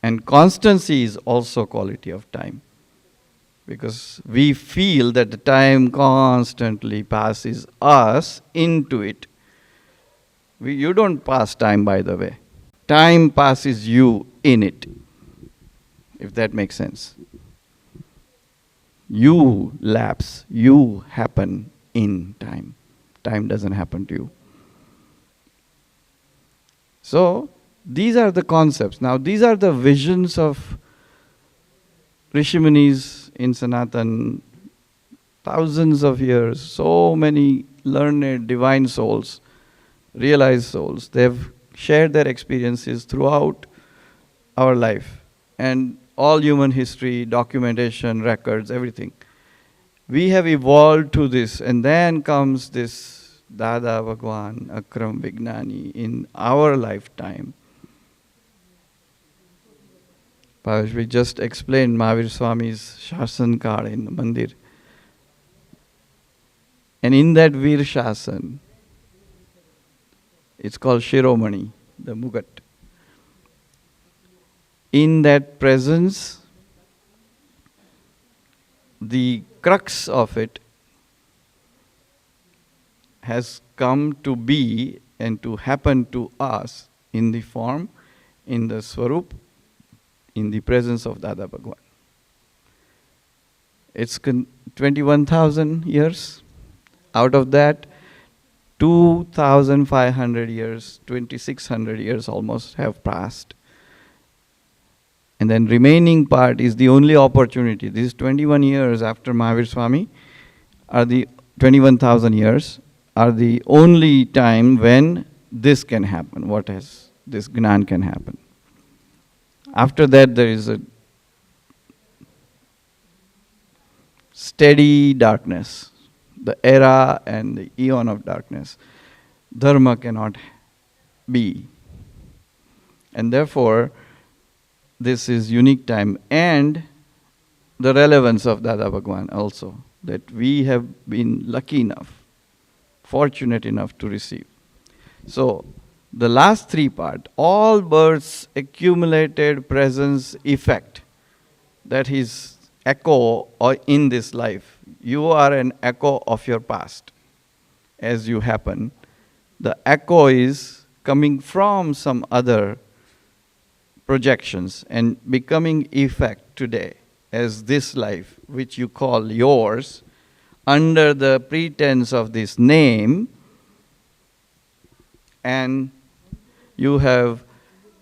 And constancy is also quality of time. Because we feel that the time constantly passes us into it. You don't pass time, by the way. Time passes you in it, if that makes sense. You lapse, you happen in time. Time doesn't happen to you. So, these are the concepts. Now, these are the visions of Rishi-munis in Sanatan, thousands of years, so many learned divine souls, realized souls. They've shared their experiences throughout our life and all human history, documentation, records, everything. We have evolved to this, and then comes this Dada, Bhagwan, Akram, Gnani in our lifetime. We just explained Mahavir Swami's Shasan Kal in the Mandir. And in that Veer Shasan, it's called Shiromani, the Mugat. In that presence, the crux of it has come to be and to happen to us in the form, in the Swarup, in the presence of Dada Bhagwan. It's 21,000 years. Out of that, 2,500 years, 2,600 years almost have passed. And then remaining part is the only opportunity. These 21 years after Mahavir Swami are the 21,000 years are the only time when this can happen. What has this Gnan can happen. After that, there is a steady darkness, the era and the eon of darkness. Dharma cannot be. And therefore, this is unique time. And the relevance of Dada Bhagwan also, that we have been lucky enough, fortunate enough to receive. So, the last three part, all births, accumulated presence, effect, that is echo or in this life. You are an echo of your past as you happen. The echo is coming from some other projections and becoming effect today as this life, which you call yours, under the pretense of this name, and you have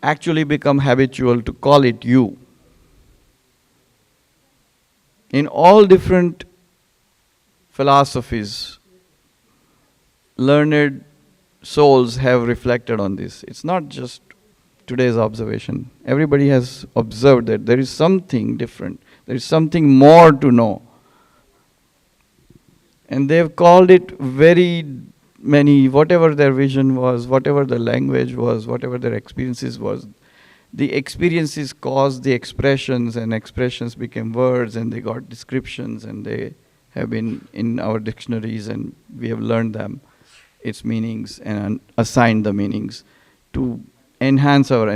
actually become habitual to call it you. In all different philosophies, learned souls have reflected on this. It's not just today's observation. Everybody has observed that there is something different. There is something more to know. And they've called it very many, whatever their vision was, whatever the language was, whatever their experiences was. The experiences caused the expressions, and expressions became words, and they got descriptions, and they have been in our dictionaries, and we have learned them, its meanings, and assigned the meanings to enhance our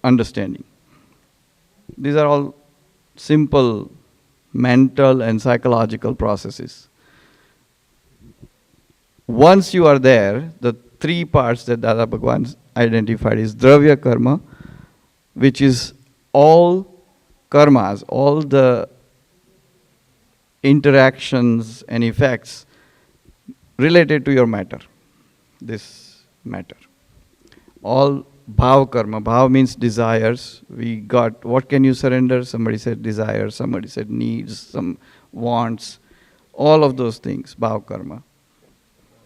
understanding. These are all simple mental and psychological processes. Once you are there, the three parts that Dada Bhagwan identified is Dravya Karma, which is all karmas, all the interactions and effects related to your matter, this matter. All bhav karma. Bhav means desires. We got, what can you surrender? Somebody said desires, somebody said needs, some wants. All of those things, bhav karma.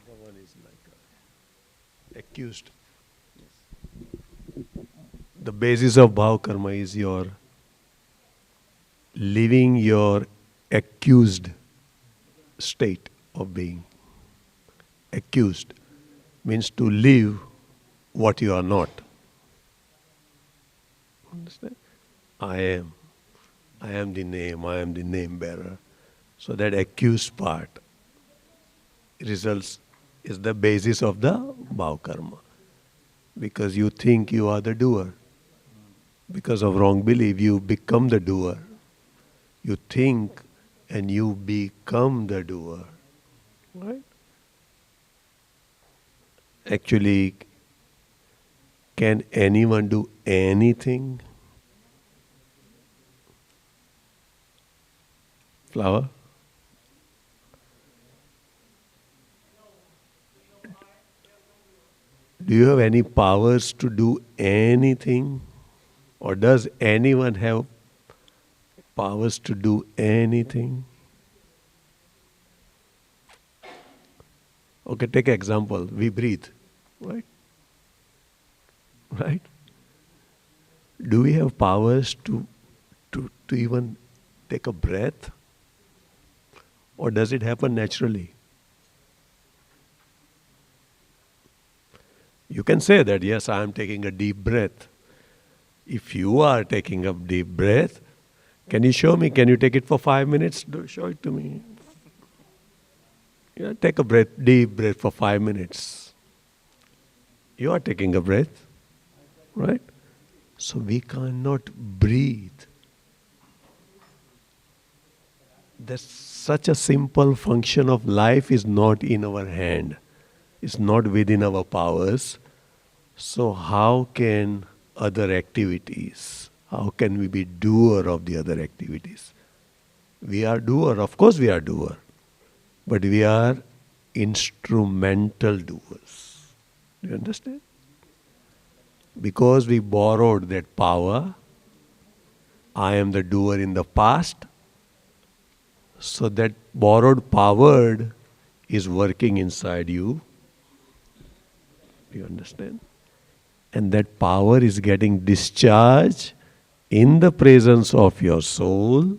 The one is like accused. The basis of bhav karma is your living your accused state of being. Accused means to live what you are not. Understand? I am the name bearer. So that accused part results is the basis of the bhav karma. Because you think you are the doer. Because of wrong belief, you become the doer. You think and you become the doer. Right? Actually, can anyone do anything? Flower? Do you have any powers to do anything? Or does anyone have powers to do anything? Okay, take an example. We breathe, right? Right? Do we have powers to even take a breath? Or does it happen naturally? You can say that, yes, I am taking a deep breath. If you are taking a deep breath, can you show me? Can you take it for 5 minutes? Show it to me. Yeah, take a breath, deep breath for 5 minutes. You are taking a breath, right? So we cannot breathe. That's such a simple function of life is not in our hand. It's not within our powers. So how can other activities, how can we be doer of the other activities? We are doer, of course we are doer. But we are instrumental doers. Do you understand? Because we borrowed that power, I am the doer in the past, so that borrowed power is working inside you. Do you understand? And that power is getting discharged in the presence of your soul,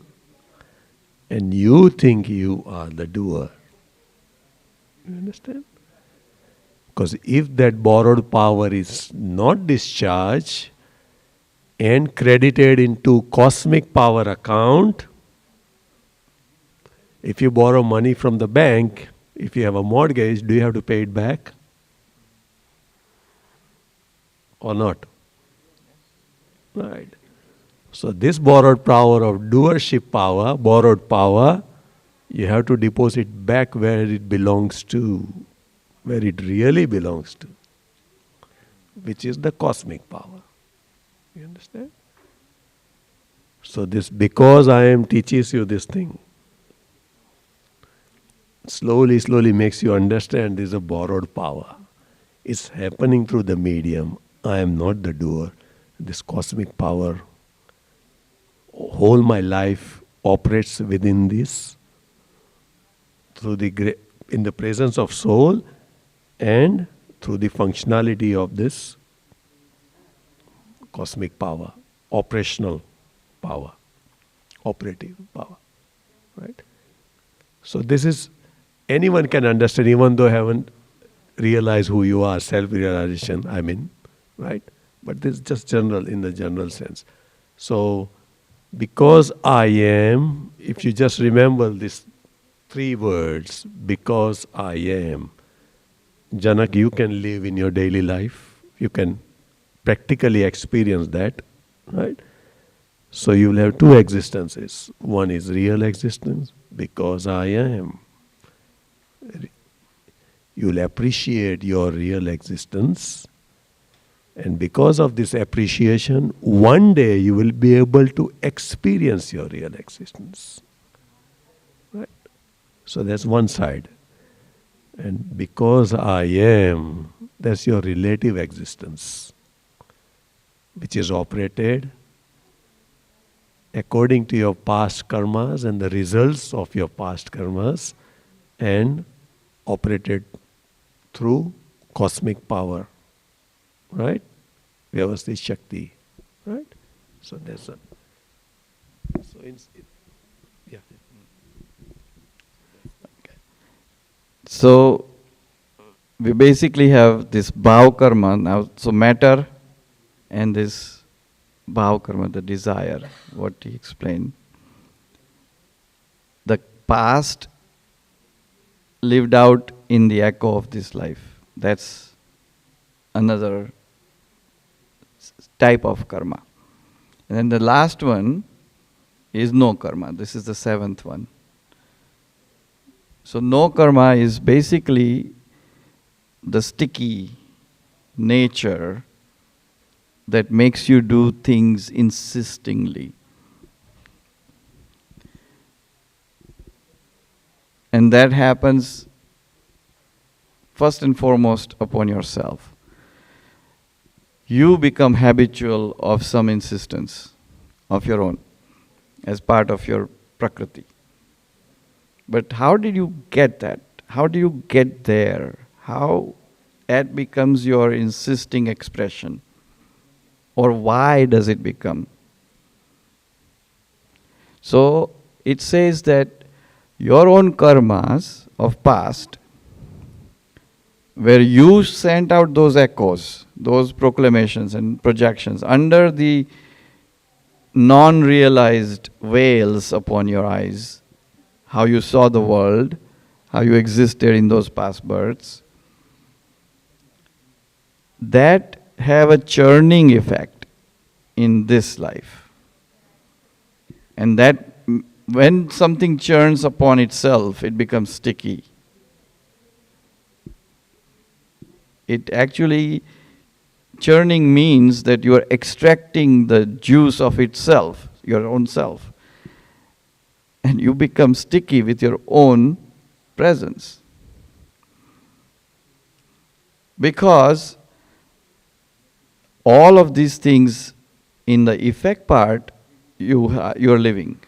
and you think you are the doer. You understand? Because if that borrowed power is not discharged and credited into cosmic power account, if you borrow money from the bank, if you have a mortgage, do you have to pay it back? Or not? Right. So this borrowed power of doership power, borrowed power, you have to deposit back where it belongs to, where it really belongs to, which is the cosmic power. You understand? So this, because I am teaches you this thing, slowly makes you understand this is a borrowed power. It's happening through the medium. I am not the doer. This cosmic power, whole my life operates within this, through the in the presence of soul and through the functionality of this cosmic power, operational power, operative power, right? So this is, anyone can understand, even though haven't realized who you are, self-realization, I mean, right? But this is just general, in the general sense. So, because I am, if you just remember these 3 words, because I am, Janak, you can live in your daily life. You can practically experience that, right? So you will have 2 existences. One is real existence, because I am. You will appreciate your real existence. And because of this appreciation, one day you will be able to experience your real existence. Right? So that's one side. And because I am, that's your relative existence, which is operated according to your past karmas and the results of your past karmas, and operated through cosmic power. Right? Vyavasthi Shakti. Right? So there's a... So yeah. So we basically have this bhav karma now. So matter and this bhav karma, the desire, what he explained. The past lived out in the echo of this life. That's another type of karma. And then the last one is no karma. This is the 7th one. So no karma is basically the sticky nature that makes you do things insistingly. And that happens first and foremost upon yourself. You become habitual of some insistence of your own as part of your prakriti. But how did you get that? How do you get there? How that becomes your insisting expression? Or why does it become? So it says that your own karmas of past, where you sent out those echoes, those proclamations and projections under the non-realized veils upon your eyes, how you saw the world, how you existed in those past births, that have a churning effect in this life. And that when something churns upon itself, it becomes sticky. It actually, churning means that you are extracting the juice of itself, your own self. And you become sticky with your own presence. Because all of these things in the effect part, you are living.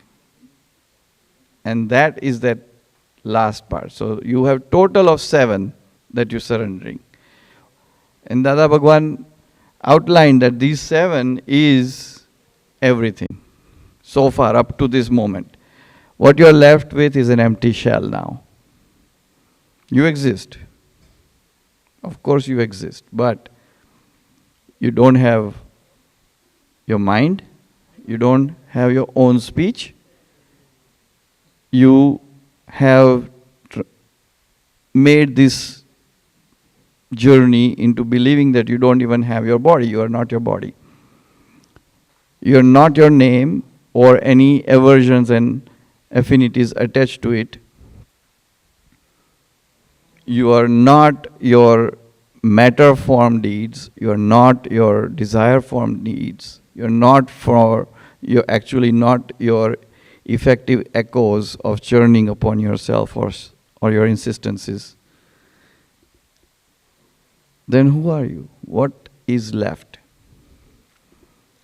And that is that last part. So you have total of 7 that you're surrendering. And Dada Bhagwan outlined that these 7 is everything so far up to this moment. What you are left with is an empty shell now. You exist. Of course you exist, but you don't have your mind, you don't have your own speech, you have made this journey into believing that you don't even have your body, you are not your body. You are not your name or any aversions and affinities attached to it. You are not your matter form deeds, you are not your desire form deeds, you're actually not your effective echoes of churning upon yourself or or your insistences, then who are you? What is left?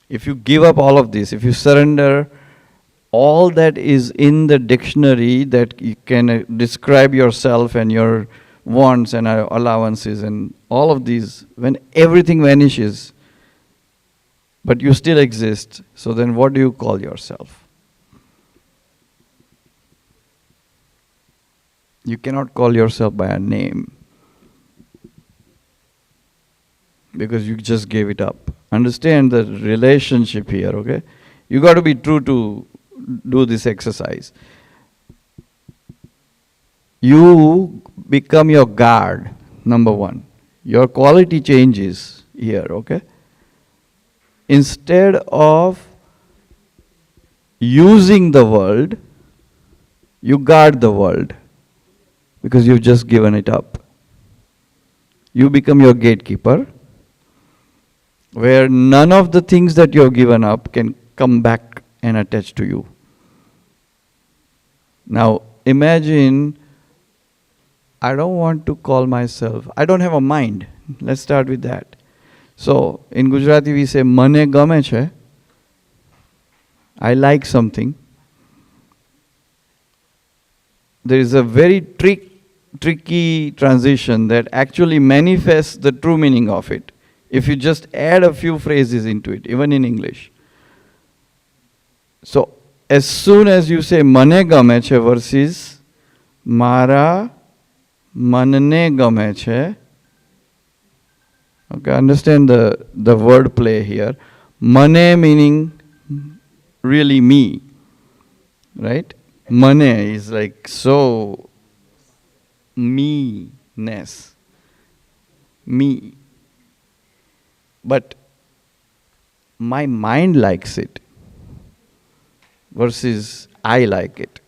If you give up all of this, if you surrender all that is in the dictionary that you can describe yourself and your wants and allowances and all of these, when everything vanishes, but you still exist, so then what do you call yourself? You cannot call yourself by a name because you just gave it up. Understand the relationship here, okay? You got to be true to do this exercise. You become your guard, number one. Your quality changes here, okay? Instead of using the world, you guard the world because you've just given it up. You become your gatekeeper, where none of the things that you have given up can come back and attach to you. Now, imagine, I don't want to call myself, I don't have a mind. Let's start with that. So, in Gujarati we say, Mane game che. I like something. There is a very tricky transition that actually manifests the true meaning of it. If you just add a few phrases into it, even in English. So, as soon as you say Mane game che versus Mara manne game che, okay, understand the word play here. Mane meaning really me, right? Mane is like so me-ness, me. But my mind likes it versus I like it.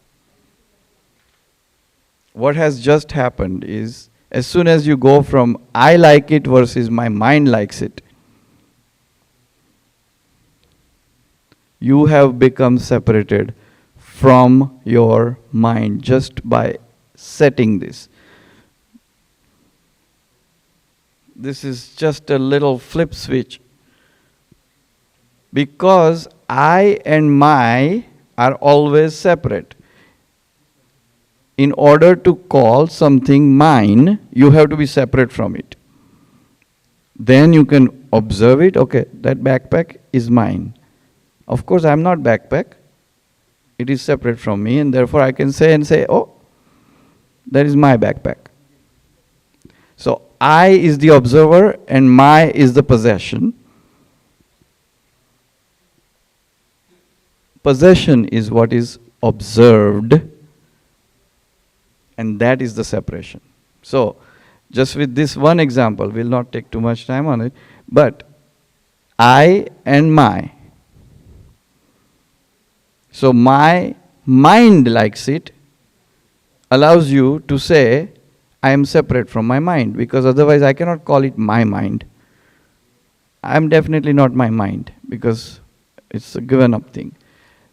What has just happened is, as soon as you go from I like it versus my mind likes it, you have become separated from your mind just by setting this. This is just a little flip switch. Because I and my are always separate. In order to call something mine, you have to be separate from it. Then you can observe it, okay, that backpack is mine. Of course, I am not backpack. It is separate from me, and therefore I can say, oh, that is my backpack. So, I is the observer and my is the possession. Possession is what is observed, and that is the separation. So, just with this one example, we'll not take too much time on it, but I and my. So, my mind likes it, allows you to say, I am separate from my mind, because otherwise I cannot call it my mind. I am definitely not my mind, because it's a given up thing.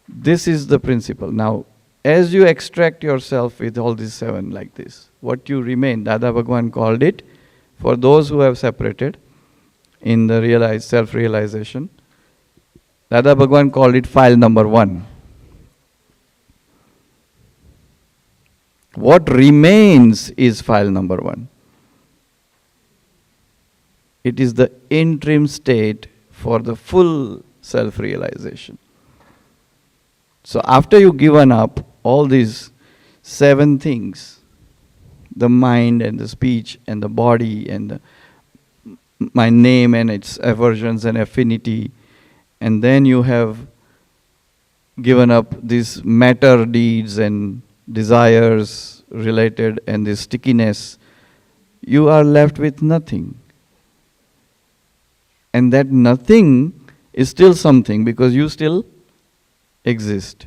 This is the principle. Now, as you extract yourself with all these seven like this, what you remain, Dada Bhagwan called it, for those who have separated in the self-realization, Dada Bhagwan called it file number 1. What remains is file number 1. It is the interim state for the full self-realization. So after you've given up all these 7 things, the mind and the speech and the body and my name and its aversions and affinity, and then you have given up these matter deeds and desires related and this stickiness, you are left with nothing. And that nothing is still something because you still exist.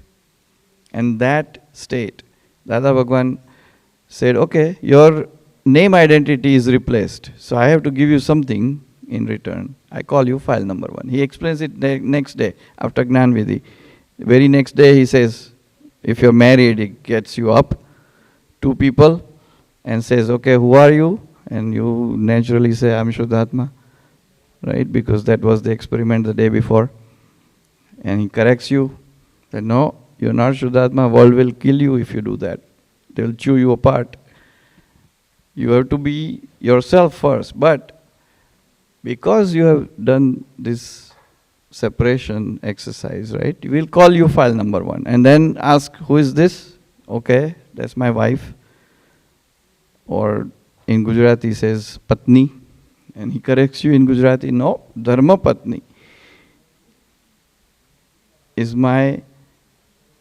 And that state, Dada Bhagwan said, okay, your name identity is replaced, so I have to give you something in return. I call you file number 1. He explains it the next day after Gnan Vidhi. The very next day he says, if you're married, it gets you up. 2 people, and says, okay, who are you? And you naturally say, I'm Shuddhatma, right? Because that was the experiment the day before. And he corrects you, that no, you're not Shuddhatma, world will kill you if you do that. They'll chew you apart. You have to be yourself first. But because you have done this separation exercise, right? We'll call you file number 1 and then ask, who is this? Okay, that's my wife. Or in Gujarati he says Patni, and he corrects you in Gujarati, no, Dharma Patni is my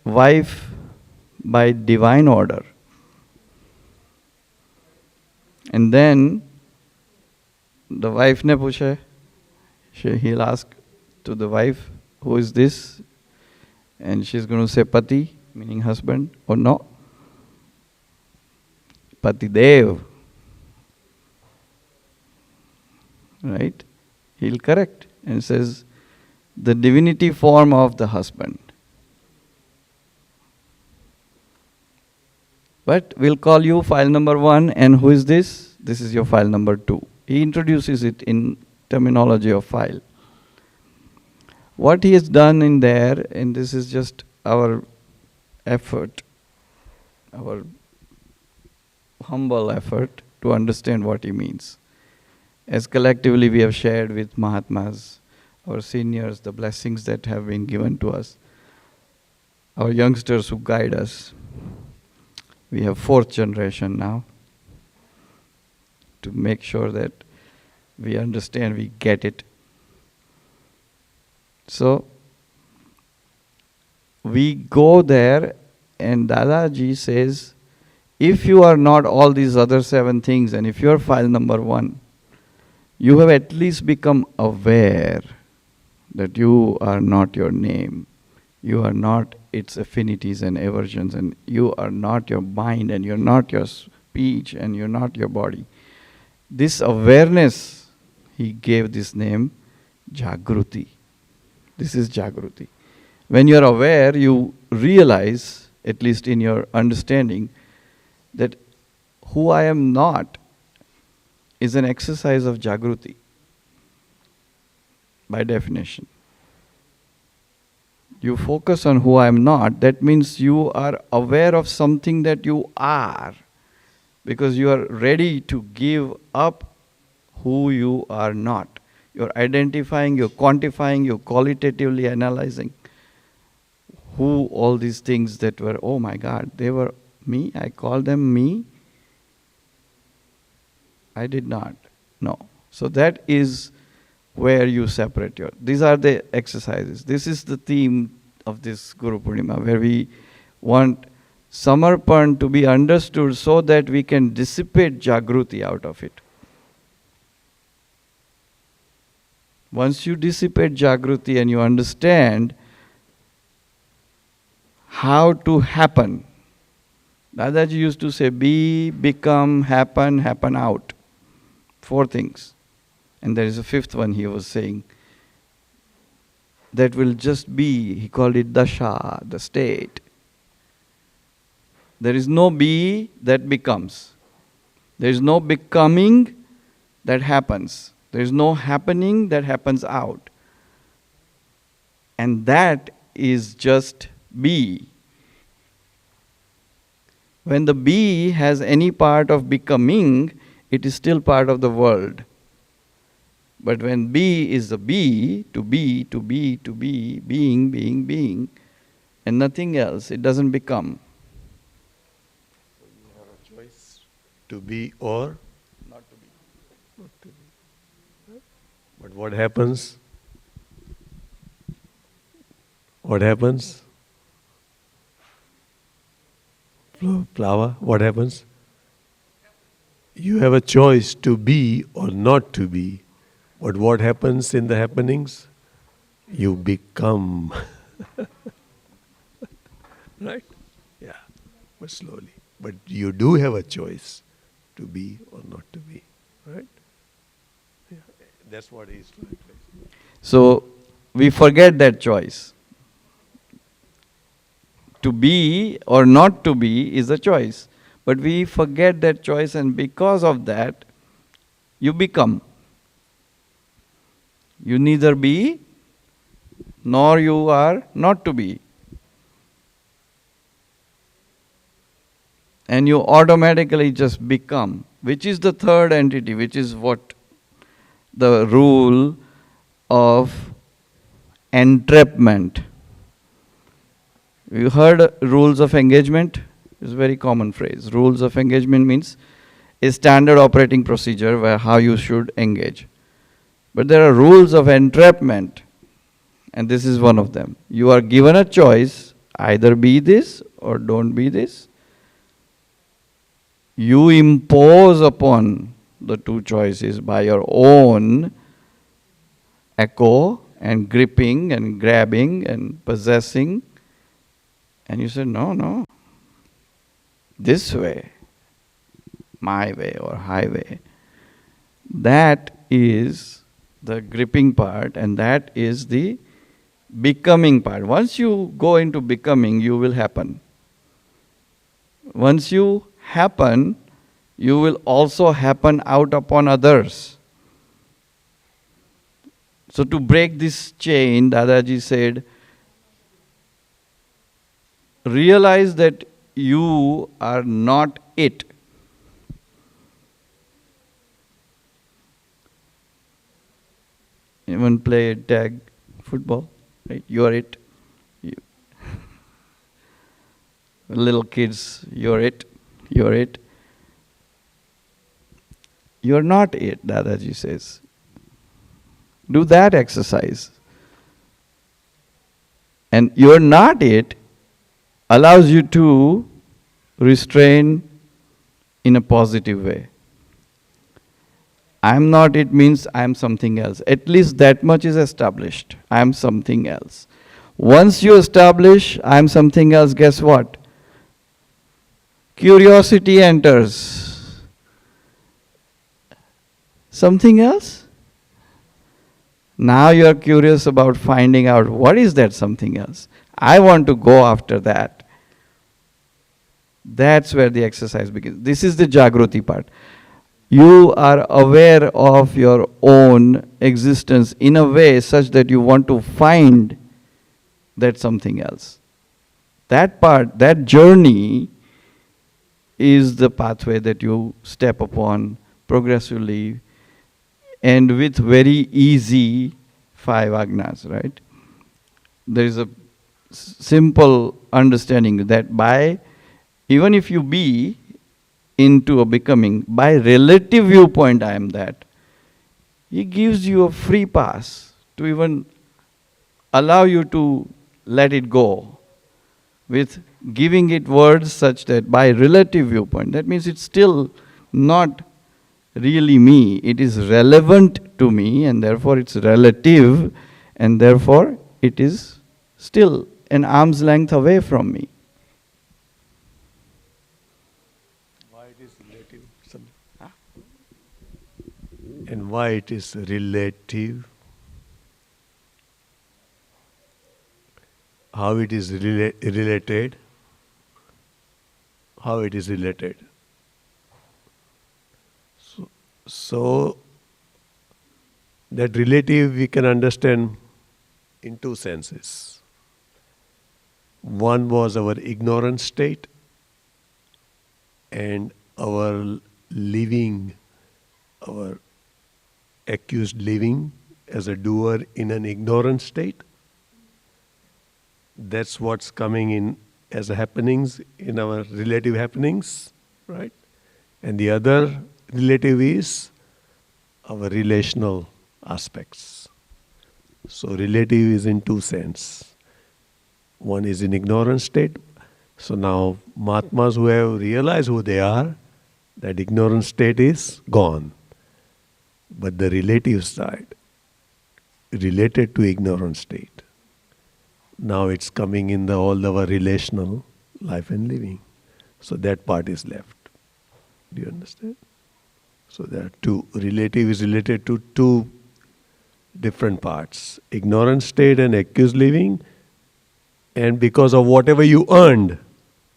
wife by divine order. And then the wife ne puche, he'll ask to the wife, who is this? And she's going to say Pati, meaning husband, or no, Pati Dev. Right? He'll correct and says, the divinity form of the husband. But we'll call you file number 1, and who is this? This is your file number 2. He introduces it in terminology of file. What he has done in there, and this is just our effort, our humble effort to understand what he means. As collectively we have shared with Mahatmas, our seniors, the blessings that have been given to us, our youngsters who guide us. We have 4th generation now to make sure that we understand, we get it. So, we go there and Dadaji says, if you are not all these other 7 things, and if you are file number 1, you have at least become aware that you are not your name. You are not its affinities and aversions, and you are not your mind, and you're not your speech, and you're not your body. This awareness, he gave this name, Jagruti. This is Jagruti. When you're aware, you realize, at least in your understanding, that who I am not is an exercise of Jagruti, by definition. You focus on who I am not, that means you are aware of something that you are, because you are ready to give up who you are not. You're identifying, you're quantifying, you're qualitatively analyzing who all these things that were, oh my God, they were me, I call them me. I did not. No. So that is where you separate your. These are the exercises. This is the theme of this Gurupurnima, where we want Samarpan to be understood so that we can dissipate Jagruti out of it. Once you dissipate Jagruti and you understand how to happen, Dadaji used to say, be, become, happen, happen out. 4 things. And there is a 5th one he was saying. That will just be, he called it Dasha, the state. There is no be that becomes. There is no becoming that happens. There is no happening that happens out. And that is just be. When the be has any part of becoming, it is still part of the world. But when be is the be, to be, to be, to be, being, and nothing else, it doesn't become. So you have a choice to be or Not to be. not to be. But what happens? What happens? Flower, what happens? You have a choice to be or not to be. But what happens in the happenings? You become. Right? Yeah, but slowly. But you do have a choice to be or not to be. Right? Yeah. That's what he's trying to say. So we forget that choice. To be or not to be is a choice. But we forget that choice, and because of that, you become. You neither be, nor you are not to be. And you automatically just become, which is the third entity, which is what the rule of entrapment. You heard rules of engagement? It's a very common phrase. Rules of engagement means a standard operating procedure where how you should engage. But there are rules of entrapment, and this is one of them. You are given a choice, either be this or don't be this. You impose upon the two choices by your own echo and gripping and grabbing and possessing. And you say, no, this way, my way or highway. That is the gripping part, and that is the becoming part. Once you go into becoming, you will happen. Once you happen, you will also happen out upon others. So to break this chain, Dadaji said, realize that you are not it. Even play tag football, right? You are it. Little kids, you're it. You're it. You're not it, Dadaji says. Do that exercise. And you're not it allows you to restrain in a positive way. I'm not it means I'm something else. At least that much is established. I'm something else. Once you establish I'm something else, guess what? Curiosity enters. Something else? Now you are curious about finding out what is that something else. I want to go after that. That's where the exercise begins. This is the Jagruti part. You are aware of your own existence in a way such that you want to find that something else. That part, that journey is the pathway that you step upon progressively and with very easy 5 agnas, right? There is a simple understanding that by, even if you be into a becoming, by relative viewpoint I am that, he gives you a free pass to even allow you to let it go with giving it words such that by relative viewpoint, that means it's still not really me, it is relevant to me and therefore it's relative and therefore it is still an arm's length away from me. Why it is relative? And why it is relative? How it is related? How it is related? So that relative we can understand in 2 senses. One was our ignorant state and our living, our accused living as a doer in an ignorant state. That's what's coming in as happenings in our relative happenings, right? And the other relative is our relational aspects. So relative is in 2 senses. One is in ignorant state. So now Mahatmas who have realized who they are, that ignorant state is gone. But the relative side, related to ignorant state, now it's coming in all our relational life and living. So that part is left. Do you understand? So there are 2. Relative is related to 2 different parts. Ignorant state and accused living. And because of whatever you earned,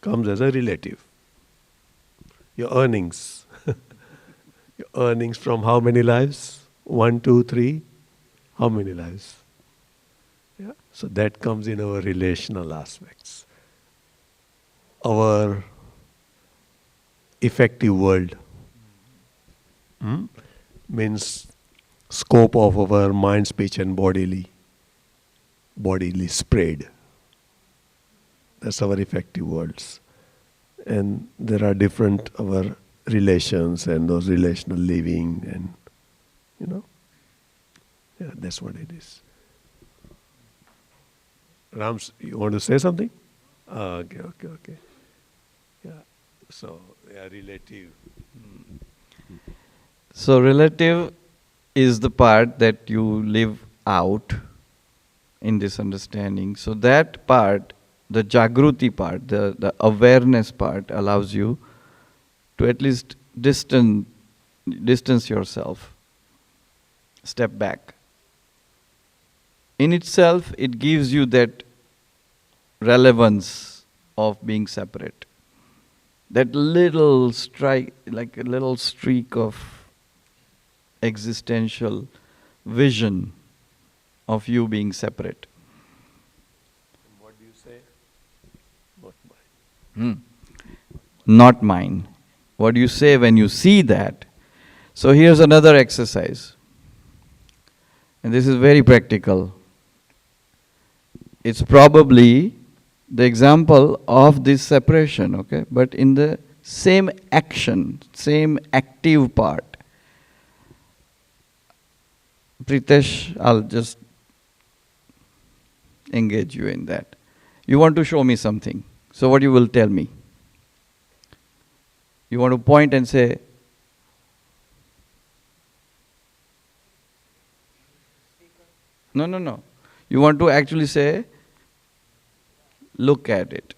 comes as a relative. Your earnings. Your earnings from how many lives? 1, 2, 3? How many lives? Yeah. So that comes in our relational aspects. Our effective world means scope of our mind, speech and bodily spread. That's our effective worlds. And there are different our relations and those relational living and yeah, that's what it is. Rams, you want to say something? Okay. Yeah. So yeah, relative. So relative is the part that you live out in this understanding. So that part, the Jagruti part, the awareness part allows you to at least distance yourself, step back. In itself, it gives you that relevance of being separate. That little strike, like a little streak of existential vision of you being separate. What do you say? Not mine. Not mine. What do you say when you see that? So here's another exercise. And this is very practical. It's probably the example of this separation, okay? But in the same action, same active part. Pritesh, I'll just engage you in that. You want to show me something. So what you will tell me? You want to point and say, no. You want to actually say, look at it,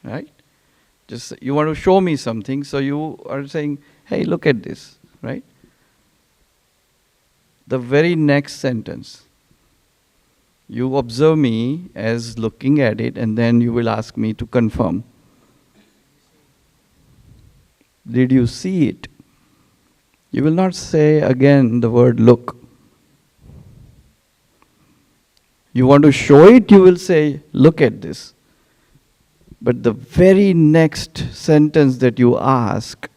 right? Just you want to show me something, so you are saying, hey, look at this, right? The very next sentence, you observe me as looking at it, and then you will ask me to confirm. Did you see it? You will not say again the word look. You want to show it, you will say, look at this. But the very next sentence that you ask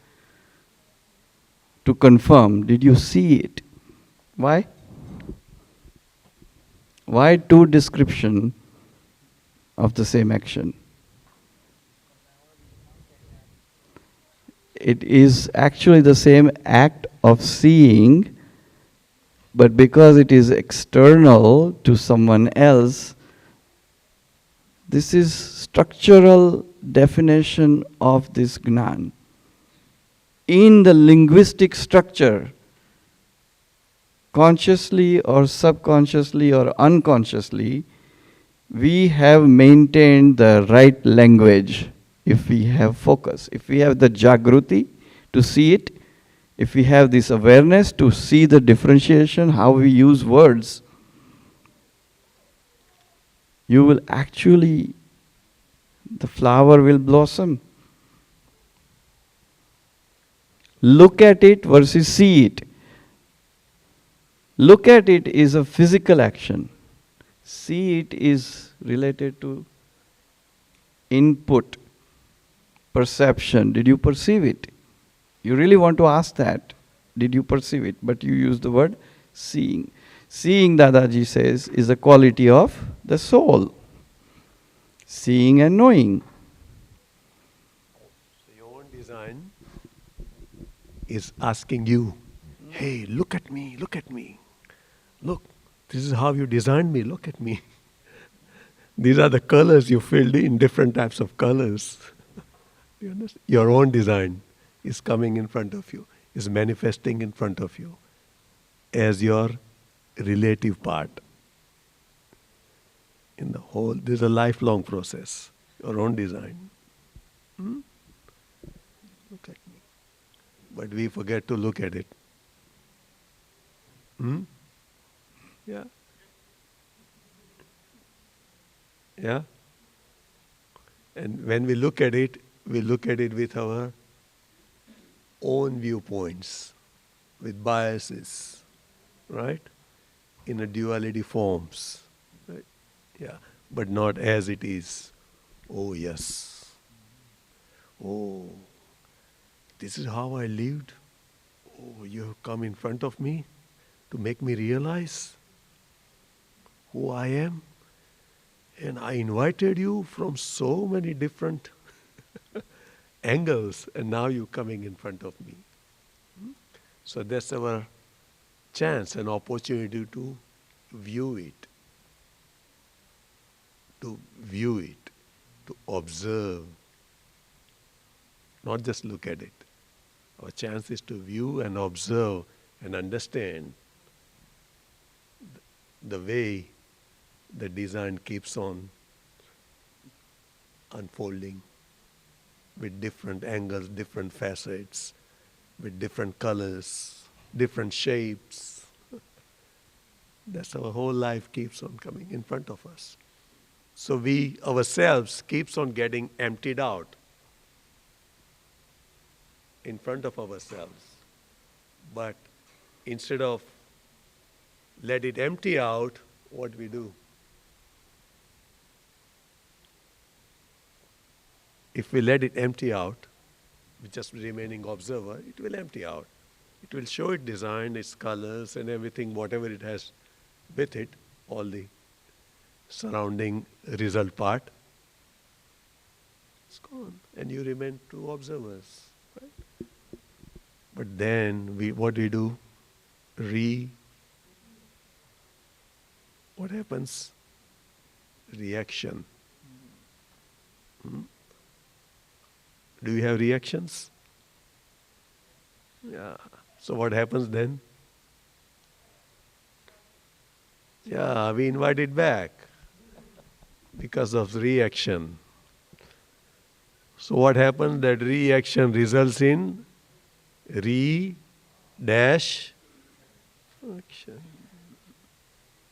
to confirm, did you see it? Why? Why two description of the same action? It is actually the same act of seeing, but because it is external to someone else, this is structural definition of this Gnani. In the linguistic structure, consciously or subconsciously or unconsciously, we have maintained the right language if we have focus. If we have the Jagruti to see it, if we have this awareness to see the differentiation, how we use words, you will actually, the flower will blossom. Look at it versus see it. Look at it is a physical action. See it is related to input, perception. Did you perceive it? You really want to ask that. Did you perceive it? But you use the word seeing. Seeing, Dadaji says, is a quality of the soul. Seeing and knowing. So your own design is asking you, hey, look at me, look at me. Look, this is how you designed me, look at me. These are the colors you filled in, different types of colors. You understand? Your own design is coming in front of you, is manifesting in front of you as your relative part. In the whole, this is a lifelong process, your own design. Look at me. But we forget to look at it. Yeah. Yeah. And when we look at it with our own viewpoints with biases, right? In a duality forms, right? Yeah, but not as it is. Oh yes. Oh, this is how I lived. Oh, you have come in front of me to make me realize who I am. And I invited you from so many different angles, and now you're coming in front of me. So that's our chance and opportunity to view it, to observe, not just look at it. Our chance is to view and observe and understand the way the design keeps on unfolding with different angles, different facets, with different colors, different shapes. That's our whole life keeps on coming in front of us. So we ourselves keeps on getting emptied out in front of ourselves. But instead of let it empty out, what we do? If we let it empty out, with just remaining observer, it will empty out. It will show its design, its colors and everything, whatever it has with it, all the surrounding result part. It's gone. And you remain two observers. Right? But then what we do? What happens? Reaction. Do you have reactions? Yeah. So what happens then? Yeah, we invite it back because of reaction. So what happens? That reaction results in action.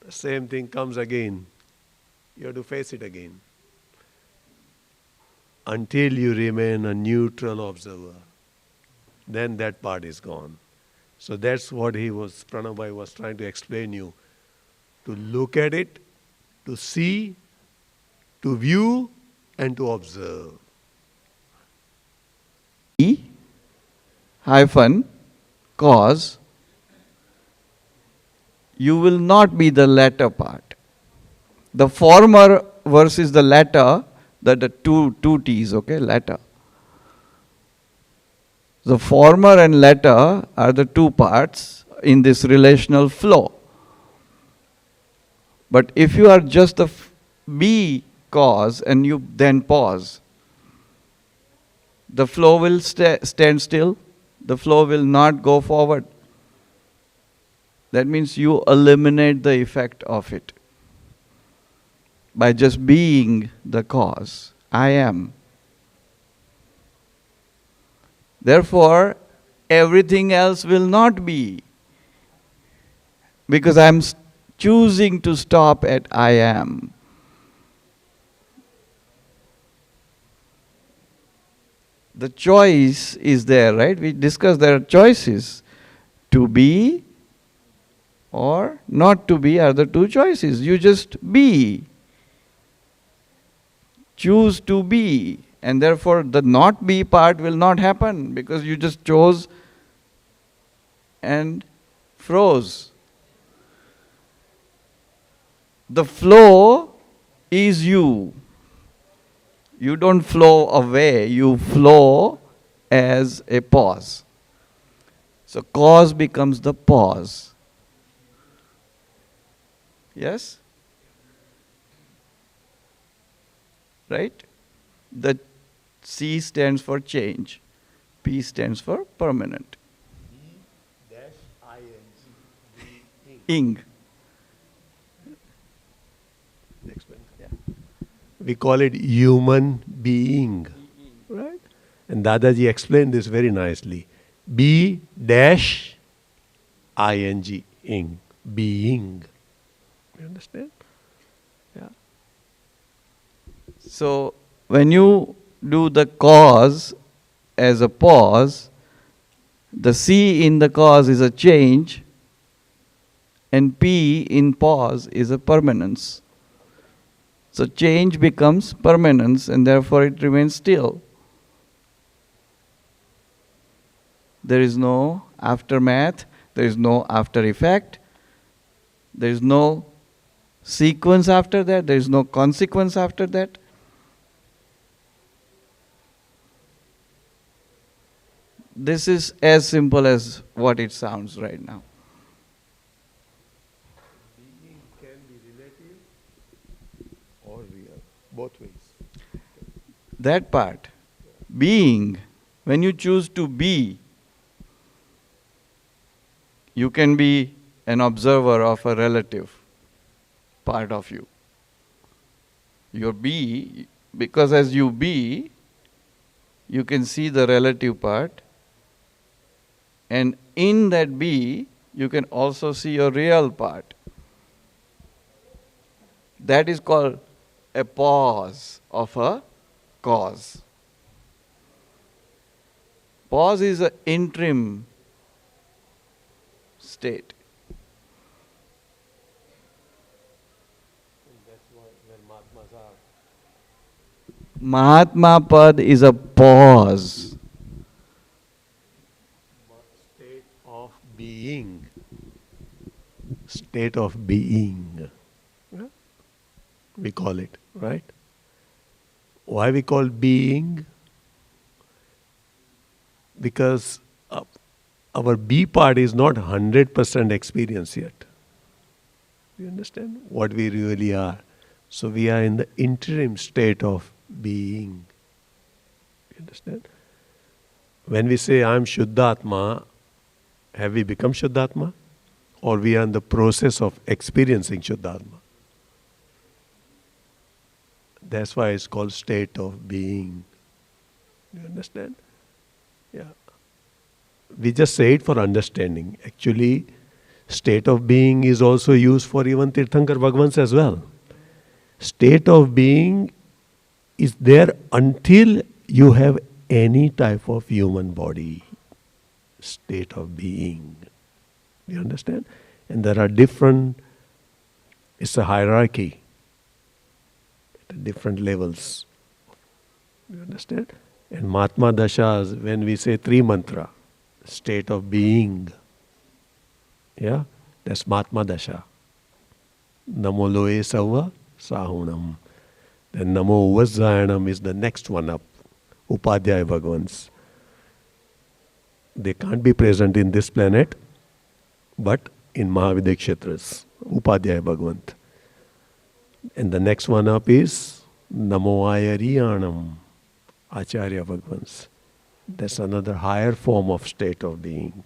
The same thing comes again. You have to face it again. Until you remain a neutral observer, then that part is gone. So that's what Pranavbhai was trying to explain you. To look at it, to see, to view, and to observe. Hyphen cause, you will not be the latter part. The former versus the latter, the two T's, okay, latter. The former and latter are the two parts in this relational flow. But if you are just the be cause and you then pause, the flow will stand still, the flow will not go forward. That means you eliminate the effect of it by just being the cause. I am. Therefore, everything else will not be, because I am choosing to stop at I am. The choice is there, right? We discussed there are choices. To be or not to be are the two choices. You just be. Choose to be. And therefore the not be part will not happen because you just chose and froze. The flow is you. You don't flow away, you flow as a pause. So cause becomes the pause. Yes? Right? The C stands for change. P stands for permanent. Ing. Next one. Yeah. We call it human being. Right? And Dadaji explained this very nicely. B-ing. Ing. Being. You understand? Yeah. So when you do the cause as a pause, The C in the cause is a change, and P in pause is a permanence. So change becomes permanence, and therefore it remains still. There is no aftermath, there is no after effect, there is no sequence after that, there is no consequence after that. This is as simple as what it sounds right now. Being can be relative or real, both ways. That part, being, when you choose to be, you can be an observer of a relative part of you. Your be, because as you be, you can see the relative part, and in that be, you can also see your real part. That is called a pause of a cause. Pause is an interim state. And that's why when Mahatmas are Mahatma Pad is a pause. state of being. State of being. Yeah? We call it, right? Why we call being? Because our B part is not 100% experience yet. You understand what we really are? So we are in the interim state of being. You understand? When we say I am Shuddhatma, have we become Shuddhatma? Or we are in the process of experiencing Shuddhatma? That's why it's called state of being. You understand? Yeah. We just say it for understanding. Actually, state of being is also used for even Tirthankar Bhagwans as well. State of being is there until you have any type of human body. State of being. You understand? And there are different, it's a hierarchy at different levels. You understand? And Mahatma Dashas, when we say Tri Mantra, state of being, yeah, that's Mahatma Dasha. Namo Loe Sava Sahunam. Then Namo Vajrayanam is the next one up. Upadhyaya Bhagwans. They can't be present in this planet, but in Mahavidya Kshetras, Upadhyaya Bhagwant. And the next one up is Namo Ayariyanam, Acharya Bhagwans. That's another higher form of state of being.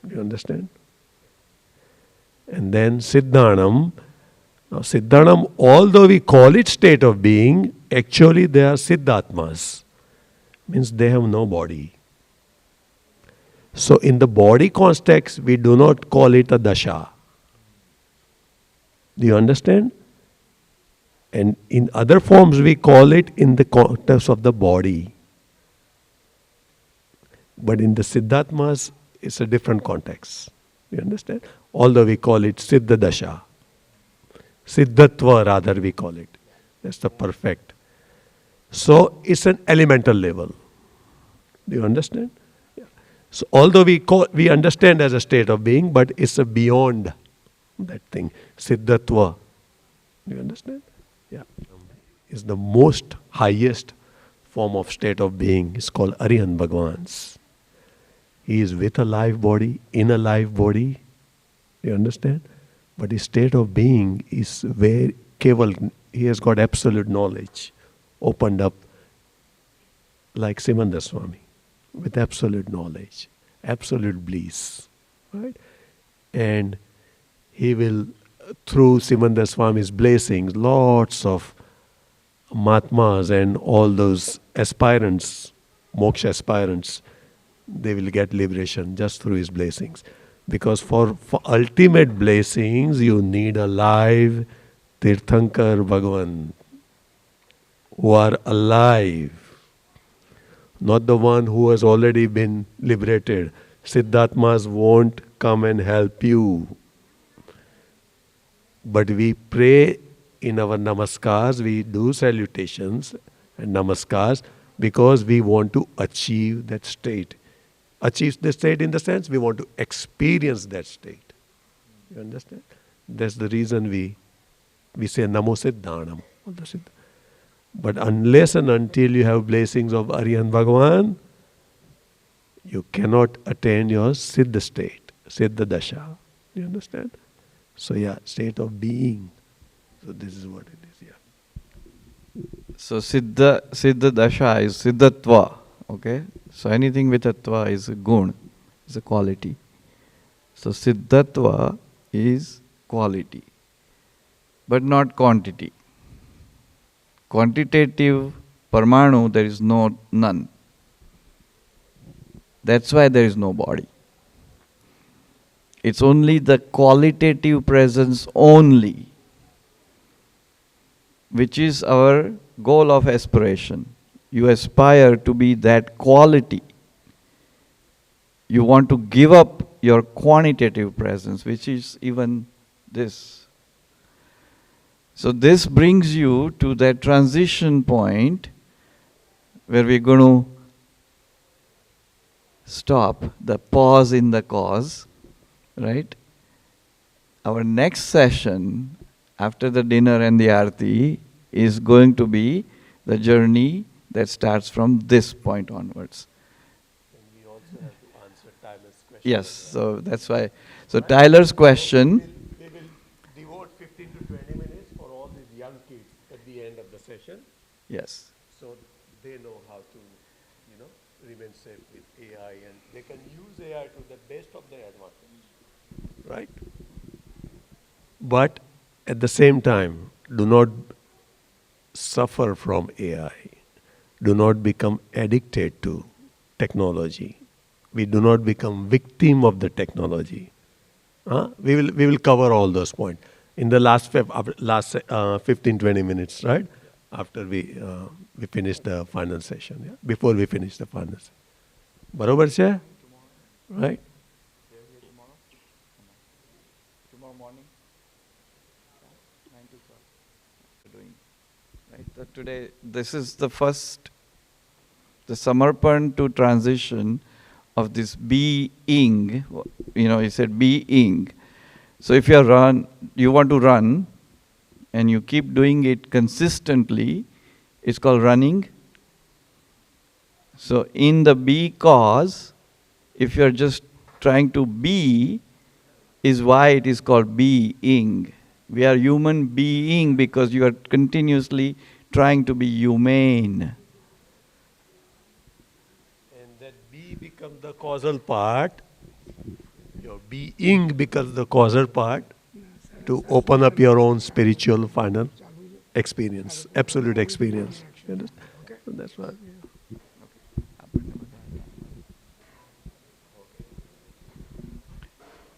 You understand? And then Siddhanam. Now Siddhanam, although we call it state of being, actually they are Siddhatmas. Means they have no body. So in the body context, we do not call it a dasha. Do you understand? And in other forms, we call it in the context of the body. But in the Siddhatmas, it's a different context. You understand? Although we call it Siddha Dasha. Siddhatva rather we call it. That's the perfect. So it's an elemental level. Do you understand? Yeah. So although we understand as a state of being, but it's a beyond that thing. Siddhatva. Do you understand? Yeah. It's the most highest form of state of being. It's called Arihant Bhagwans. He is with a live body, in a live body. You understand? But his state of being is where Keval, he has got absolute knowledge, opened up like Simandar Swami, with absolute knowledge, absolute bliss. Right? And he will, through Simandar Swami's blessings, lots of Mahatmas and all those aspirants, moksha aspirants, they will get liberation just through his blessings. Because for ultimate blessings, you need a live Tirthankar Bhagwan who are alive. Not the one who has already been liberated. Siddhatmas won't come and help you. But we pray in our namaskars, we do salutations and namaskars because we want to achieve that state. Achieve the state in the sense we want to experience that state. You understand? That's the reason we say Namo Siddhanam. But unless and until you have blessings of Aryan Bhagwan, you cannot attain your Siddha state, Siddha Dasha. You understand? So yeah, state of being. So this is what it is, yeah. So Siddha Dasha is Siddhatva. Okay? So anything with Atva is a gun, is a quality. So Siddhatva is quality, but not quantity. Quantitative Parmanu, there is none. That's why there is no body. It's only the qualitative presence only, which is our goal of aspiration. You aspire to be that quality. You want to give up your quantitative presence, which is even this. So this brings you to that transition point where we're going to stop, the pause in the cause, right? Our next session after the dinner and the arti is going to be the journey that starts from this point onwards. And we also have to answer Tyler's question. Yes, so that's why. So Tyler's question. We will devote 15 to 20 minutes for all these young kids at the end of the session. Yes. So they know how to, remain safe with AI and they can use AI to the best of their advantage. Right? But at the same time, do not suffer from AI. Do not become addicted to technology. We do not become victim of the technology. We will cover all those points in the last 15-20 minutes, right? After we finish the final session, yeah? Before we finish the final session. Barobar che? Right? Tomorrow morning, 9 to 12. Doing, right? So today, this is the first, the Samarpan to transition of this being. He said being. So if you want to run, and you keep doing it consistently, it's called running. So in the be cause, if you're just trying to be, is why it is called being. We are human being because you are continuously trying to be humane. And that be becomes the causal part, your being becomes the causal part to open up your own spiritual final experience, absolute experience. You understand? So that's why.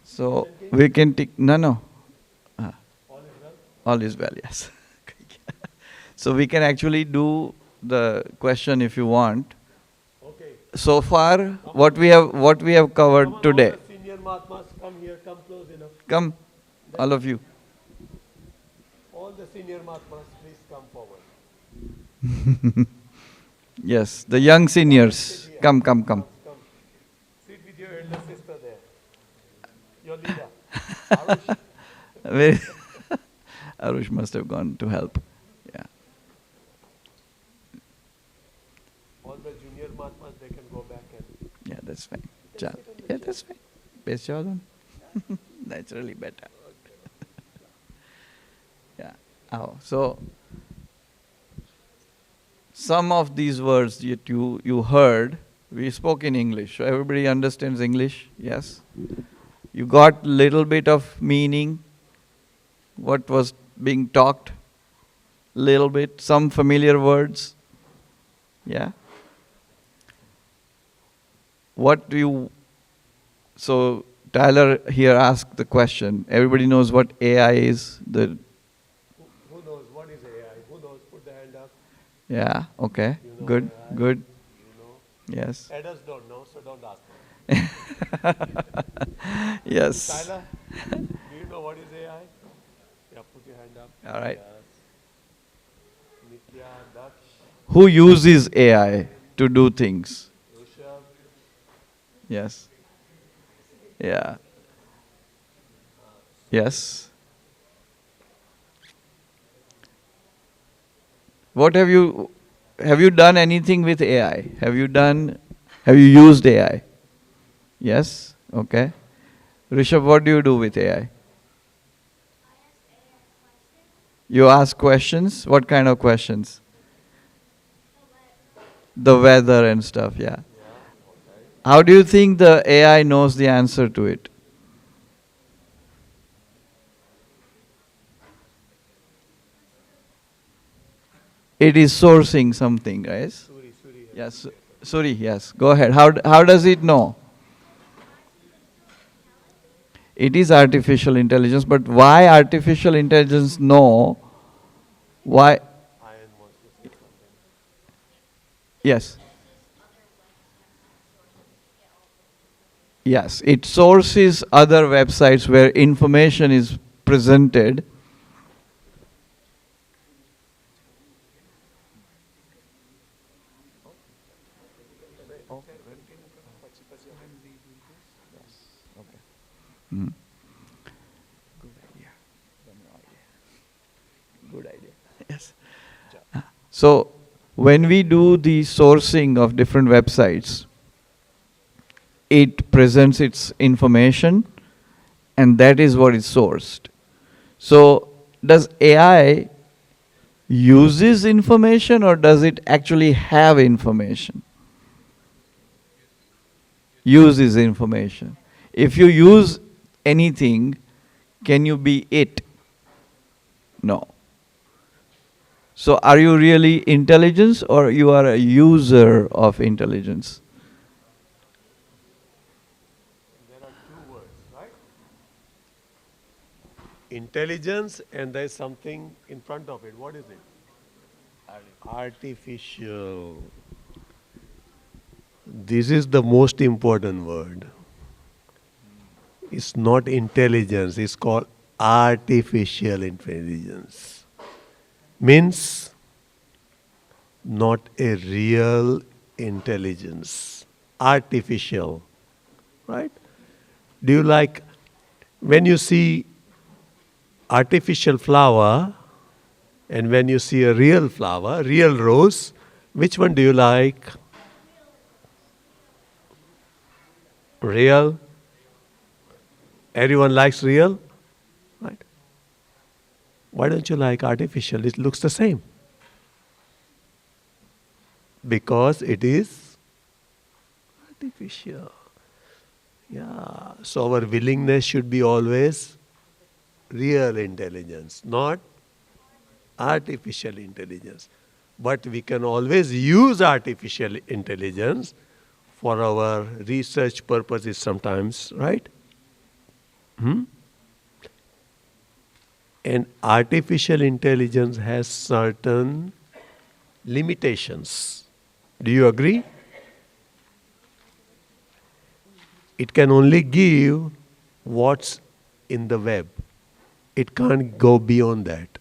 So we can take, no. All is well, yes. So we can actually do the question if you want. Okay. So far, what we have covered today. All the senior Mahatmas, come here, come close enough. Come, all of you. All the senior Mahatmas, please come forward. Yes, the young seniors. Come. Come. Sit with your elder sister there. Your leader. Arush. Arush must have gone to help. Yeah. All the junior Mahatmas, they can go back and... Yeah, that's fine. Yeah, that's fine. Best job on. Naturally better. Yeah. So some of these words that you heard, we spoke in English. So everybody understands English? Yes? You got little bit of meaning? What was being talked? Little bit, some familiar words? Yeah? So Tyler here asked the question. Everybody knows what AI is? Who knows what is AI? Who knows? Put the hand up. Yeah, okay. You know Good, AI. good. You know. Yes. Adults don't know, so don't ask them. Yes. Tyler, do you know what is AI? Yeah, put your hand up. All right. Nitya, Daksh, Who uses AI to do things? Rishabh. Yes. Yeah. Yes. What have you done anything with AI? Have you used AI? Yes? Okay. Rishabh, what do you do with AI? You ask questions? What kind of questions? The weather and stuff, yeah. How do you think the AI knows the answer to it? It is sourcing something, guys. Yes, sorry, yes. Go ahead. How does it know? It is artificial intelligence, but why artificial intelligence know? Why? Yes. Yes, it sources other websites where information is presented. Mm. Good idea. Yes. So when we do the sourcing of different websites, it presents its information, and that is what is sourced. So does AI uses information, or does it actually have information? Uses information. If you use anything, can you be it? No. So are you really intelligence, or you are a user of intelligence? There are two words, right? Intelligence, and there is something in front of it. What is it? Artificial. This is the most important word. It's not intelligence, it's called artificial intelligence. Means not a real intelligence. Artificial. Right? Do you like, when you see artificial flower and when you see a real flower, real rose, which one do you like? Real? Everyone likes real? Right? Why don't you like artificial? It looks the same. Because it is artificial. Yeah. So our willingness should be always real intelligence, not artificial intelligence. But we can always use artificial intelligence for our research purposes sometimes, right? And artificial intelligence has certain limitations. Do you agree? It can only give what's in the web. It can't go beyond that.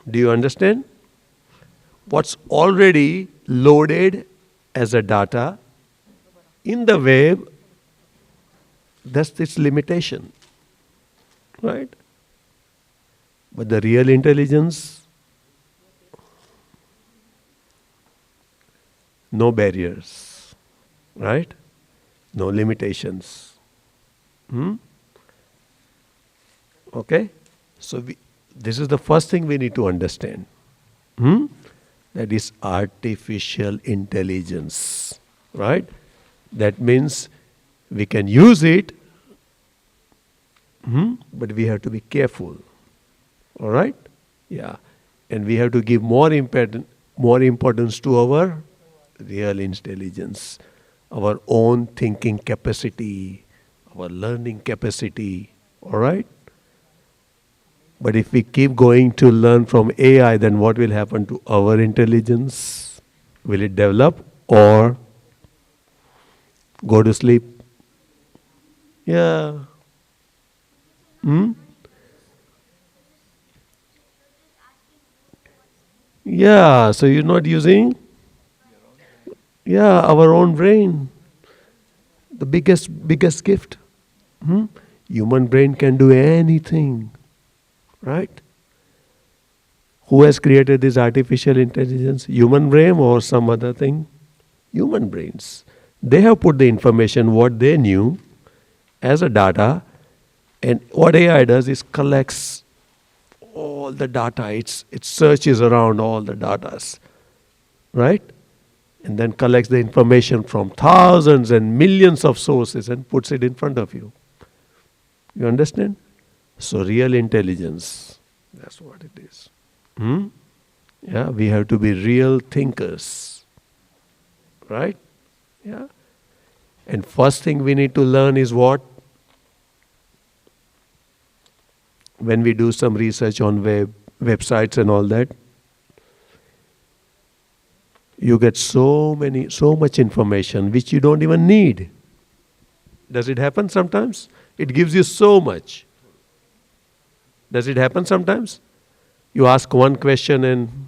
Do you understand? What's already loaded as a data in the web, that's its limitation. Right? But the real intelligence, no barriers. Right? No limitations. Okay? So this is the first thing we need to understand. That is artificial intelligence. Right? That means we can use it, but we have to be careful. All right? Yeah. And we have to give more importance to our real intelligence, our own thinking capacity, our learning capacity. All right? But if we keep going to learn from AI, then what will happen to our intelligence? Will it develop or Go to sleep. Yeah. Hmm? Yeah, so you're not using, yeah, our own brain. The biggest gift. Hmm? Human brain can do anything, right? Who has created this artificial intelligence? Human brain or some other thing? Human brains. They have put the information, what they knew, as a data, and what AI does is collects all the data. It searches around all the datas, right? And then collects the information from thousands and millions of sources and puts it in front of you. You understand? So real intelligence, that's what it is. Hmm? Yeah, we have to be real thinkers, right? Yeah. And first thing we need to learn is what? When we do some research on websites and all that, you get so much information which you don't even need. Does it happen sometimes? It gives you so much. Does it happen sometimes? You ask one question and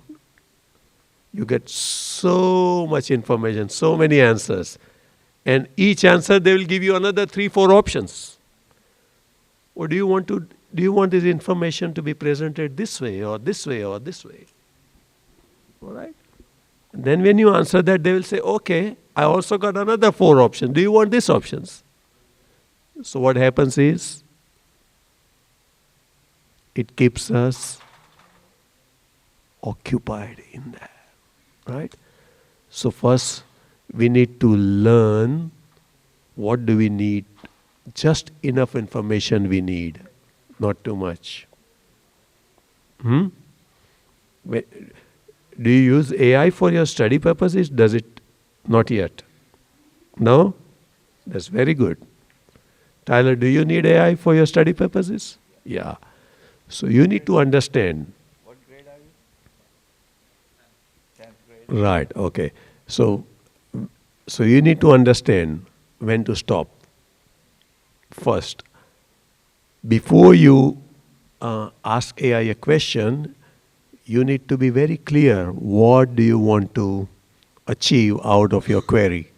you get so much information, so many answers. And each answer they will give you another 3-4 options. Or do you want this information to be presented this way or this way or this way? All right? And then when you answer that, they will say, okay, I also got another 4 options. Do you want these options? So what happens is, it keeps us occupied in that, right? So first, we need to learn what do we need. Just enough information we need, not too much. Do you use AI for your study purposes? Does it? Not yet. No? That's very good. Tyler, do you need AI for your study purposes? Yeah. So you need to understand. What grade are you? 10th grade. Right, okay. So you need to understand when to stop. First, before you ask AI a question, you need to be very clear what do you want to achieve out of your query.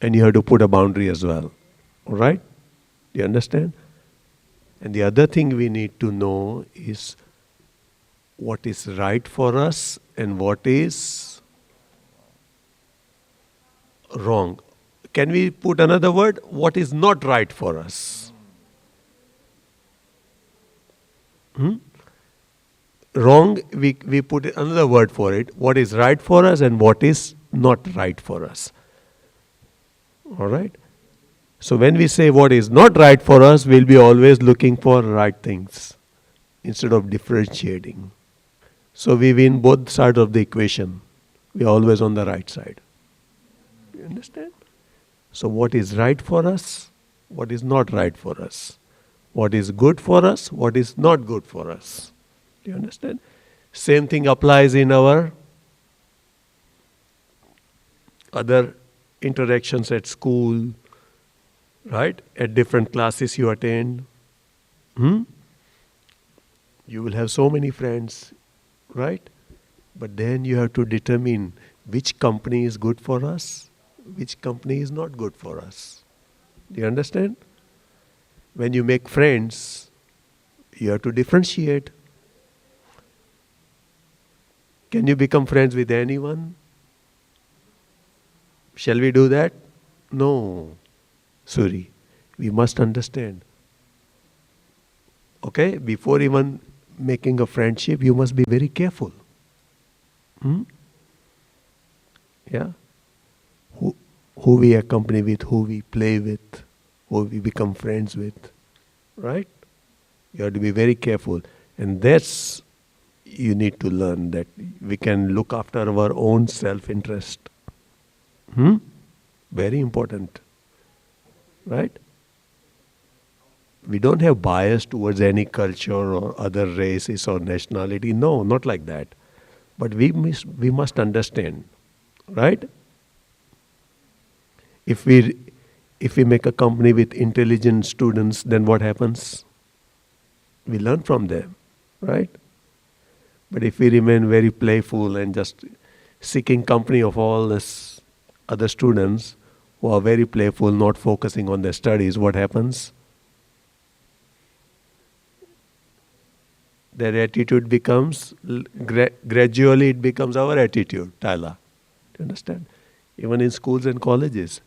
And you have to put a boundary as well. All right? Do you understand? And the other thing we need to know is what is right for us and what is wrong. Can we put another word? What is not right for us? Wrong, we put another word for it. What is right for us and what is not right for us. All right? So when we say what is not right for us, we'll be always looking for right things instead of differentiating. So we win both sides of the equation. We are always on the right side. You understand? So what is right for us, what is not right for us. What is good for us, what is not good for us. Do you understand? Same thing applies in our other interactions at school, right? At different classes you attend. You will have so many friends, right? But then you have to determine which company is good for us, which company is not good for us. Do you understand? When you make friends, you have to differentiate. Can you become friends with anyone? Shall we do that? No. Suri, we must understand. Okay? Before even making a friendship, you must be very careful. Yeah? Who we accompany with, who we play with, who we become friends with. Right? You have to be very careful. And that's, you need to learn that we can look after our own self-interest. Very important. Right? We don't have bias towards any culture or other races or nationality. No, not like that. But we must understand. Right? If we make a company with intelligent students, then what happens? We learn from them, right? But if we remain very playful and just seeking company of all this other students who are very playful, not focusing on their studies, what happens? Their attitude becomes, gradually it becomes our attitude, Tyler. Do you understand? Even in schools and colleges,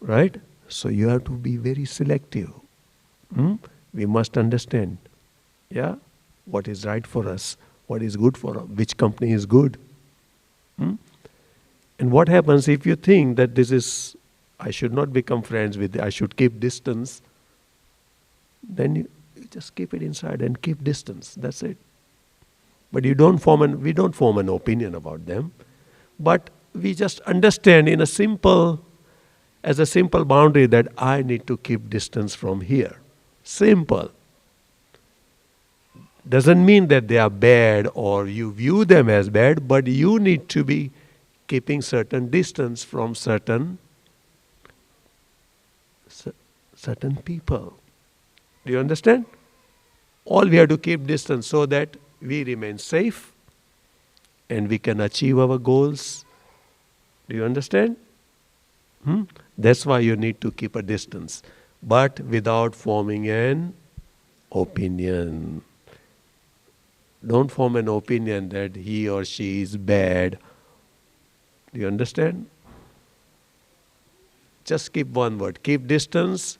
right? So you have to be very selective. We must understand, yeah, what is right for us, what is good for us, which company is good. And what happens if you think that this is, I should not become friends with, I should keep distance, then you just keep it inside and keep distance. That's it. But we don't form an opinion about them. But we just understand in a simple boundary that I need to keep distance from here. Simple. Doesn't mean that they are bad or you view them as bad, but you need to be keeping certain distance from certain people. Do you understand? All we have to keep distance so that we remain safe and we can achieve our goals. Do you understand? That's why you need to keep a distance, but without forming an opinion. Don't form an opinion that he or she is bad. Do you understand? Just keep one word, keep distance,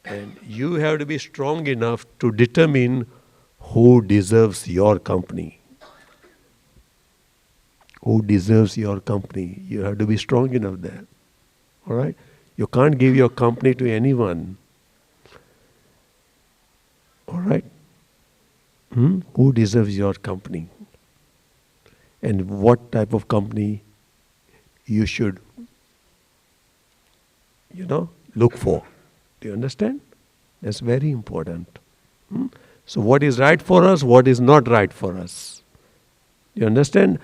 and you have to be strong enough to determine who deserves your company. Who deserves your company. You have to be strong enough there. All right? You can't give your company to anyone. All right? Who deserves your company? And what type of company you should, look for. Do you understand? That's very important. So what is right for us, what is not right for us. You understand?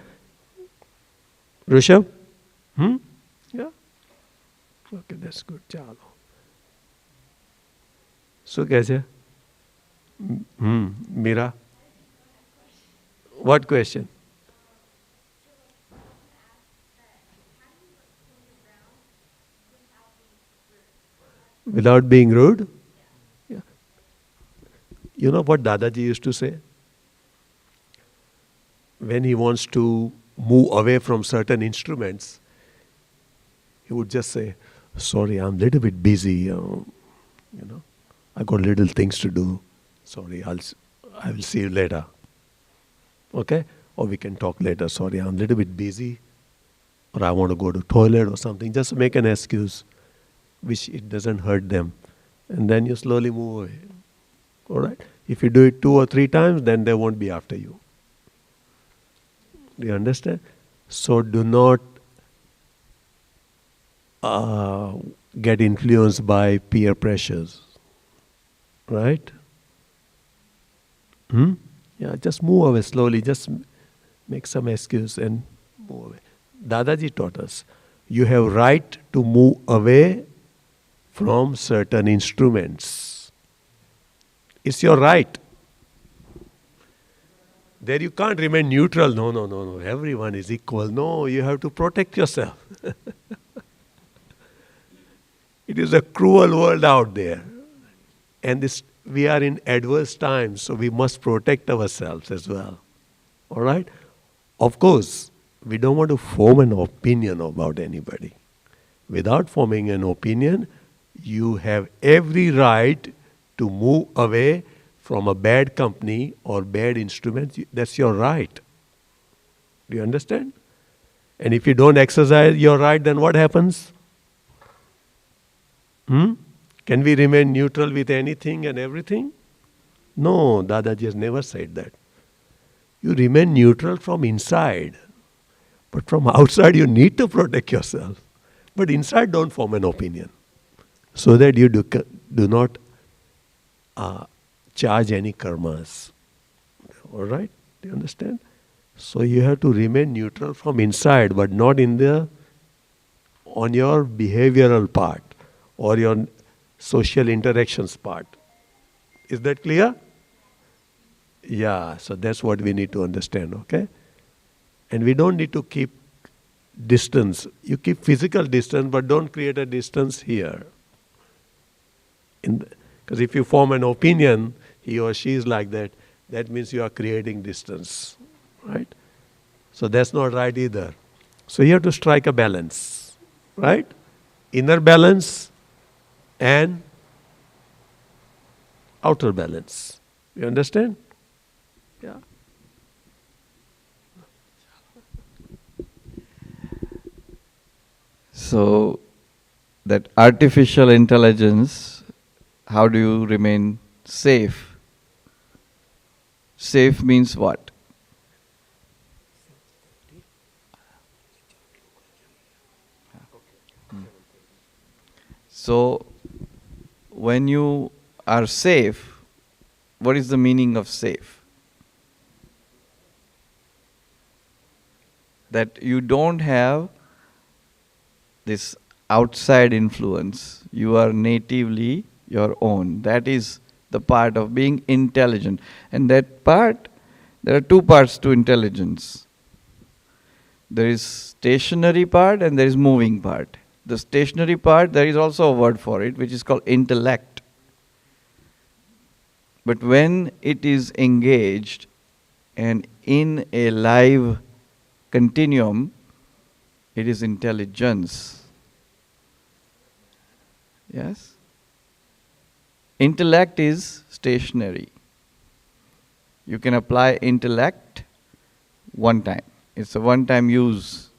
Rishabh? Yeah? Okay, that's good. Chalo. So kaise? Mira? What question? Without being rude? Yeah. You know what Dadaji used to say? When he wants to move away from certain instruments, he would just say, sorry, I'm a little bit busy, I got little things to do. Sorry, I will see you later. Okay? Or we can talk later. Sorry, I'm a little bit busy. Or I want to go to toilet or something. Just make an excuse which it doesn't hurt them. And then you slowly move away. All right? If you do it 2 or 3 times, then they won't be after you. Do you understand? So do not get influenced by peer pressures. Right? Yeah, just move away slowly. Just make some excuse and move away. Dadaji taught us, you have right to move away from certain instruments. It's your right. There you can't remain neutral. No. Everyone is equal. No, you have to protect yourself. It is a cruel world out there. And we are in adverse times, so we must protect ourselves as well. All right? Of course, we don't want to form an opinion about anybody. Without forming an opinion, you have every right to move away from a bad company or bad instrument. That's your right. Do you understand? And if you don't exercise your right, then what happens? Can we remain neutral with anything and everything? No, Dadaji has never said that. You remain neutral from inside. But from outside you need to protect yourself. But inside don't form an opinion. So that you do not charge any karmas. All right? Do you understand? So you have to remain neutral from inside, but not in the on your behavioral part or your social interactions part. Is that clear? Yeah, so that's what we need to understand, okay? And we don't need to keep distance. You keep physical distance, but don't create a distance here. Because if you form an opinion, he or she is like that, that means you are creating distance, right? So that's not right either. So you have to strike a balance, right? Inner balance and outer balance. You understand? Yeah. So, that artificial intelligence, how do you remain safe? Safe means what? So, when you are safe, what is the meaning of safe? That you don't have this outside influence. You are natively your own. That is the part of being intelligent. And that part, there are two parts to intelligence. There is stationary part and there is moving part. The stationary part, there is also a word for it, which is called intellect. But when it is engaged and in a live continuum, it is intelligence. Yes? Intellect is stationary. You can apply intellect one time. It's a one-time use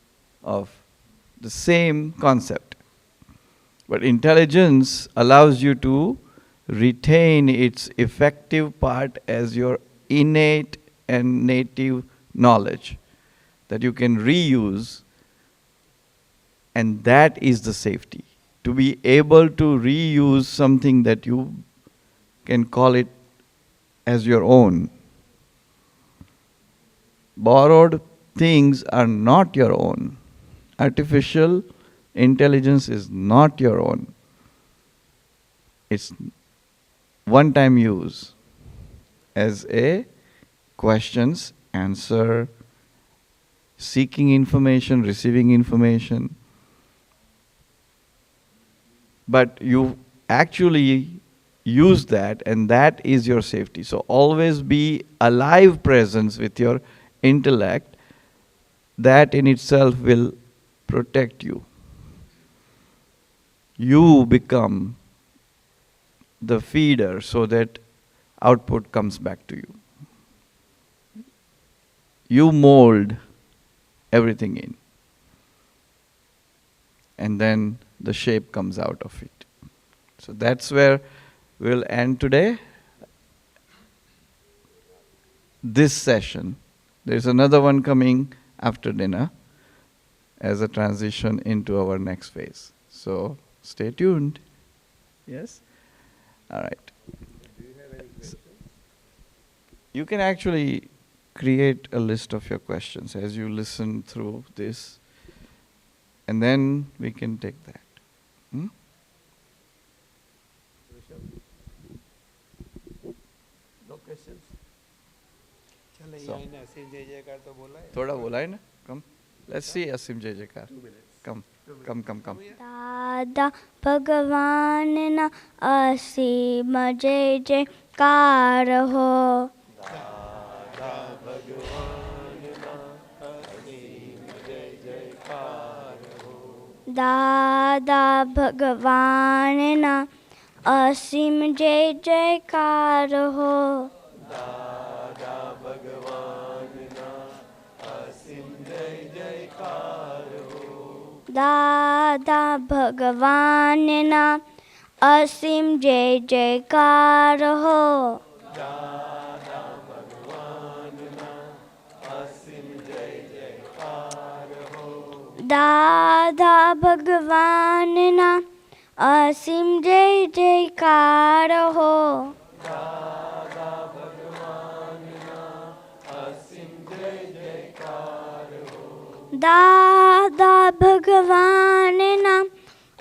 of the same concept. But intelligence allows you to retain its effective part as your innate and native knowledge that you can reuse, and that is the safety. To be able to reuse something that you can call it as your own. Borrowed things are not your own. Artificial intelligence is not your own. It's one-time use as a questions, answer, seeking information, receiving information. But you actually use that, and that is your safety. So always be a live presence with your intellect. That in itself will protect you. You become the feeder so that output comes back to you. You mold everything in. And then the shape comes out of it. So that's where we'll end today. This session. There's another one coming after dinner as a transition into our next phase. So stay tuned. Yes? All right. Do you have any questions? You can actually create a list of your questions as you listen through this, and then we can take that. No questions? So, थोड़ा बोला है ना? Come. Let's see Asim Jai Jaikar. 2 minutes. Come. Come. दादा भगवान ना असीम जय जयकार हो। दादा भगवान ना असीम जय जयकार हो। दादा भगवान ना असीम जय जयकार हो। दादा भगवान ना असीम जय जयकार हो। दादा भगवान ना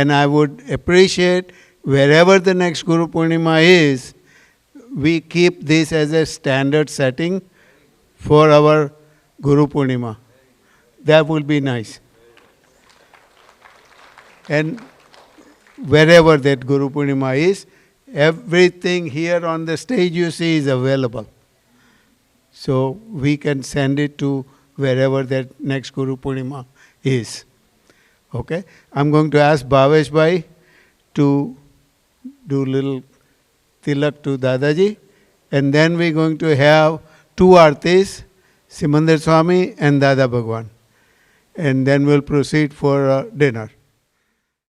And I would appreciate wherever the next Guru Purnima is, we keep this as a standard setting for our Guru Purnima. That would be nice. And wherever that Guru Purnima is, everything here on the stage you see is available. So we can send it to wherever that next Guru Purnima is. Okay? I'm going to ask Bhaveshbhai to do little tilak to Dadaji, and then we're going to have two artis, Simandar Swami and Dada Bhagwan. And then we'll proceed for dinner.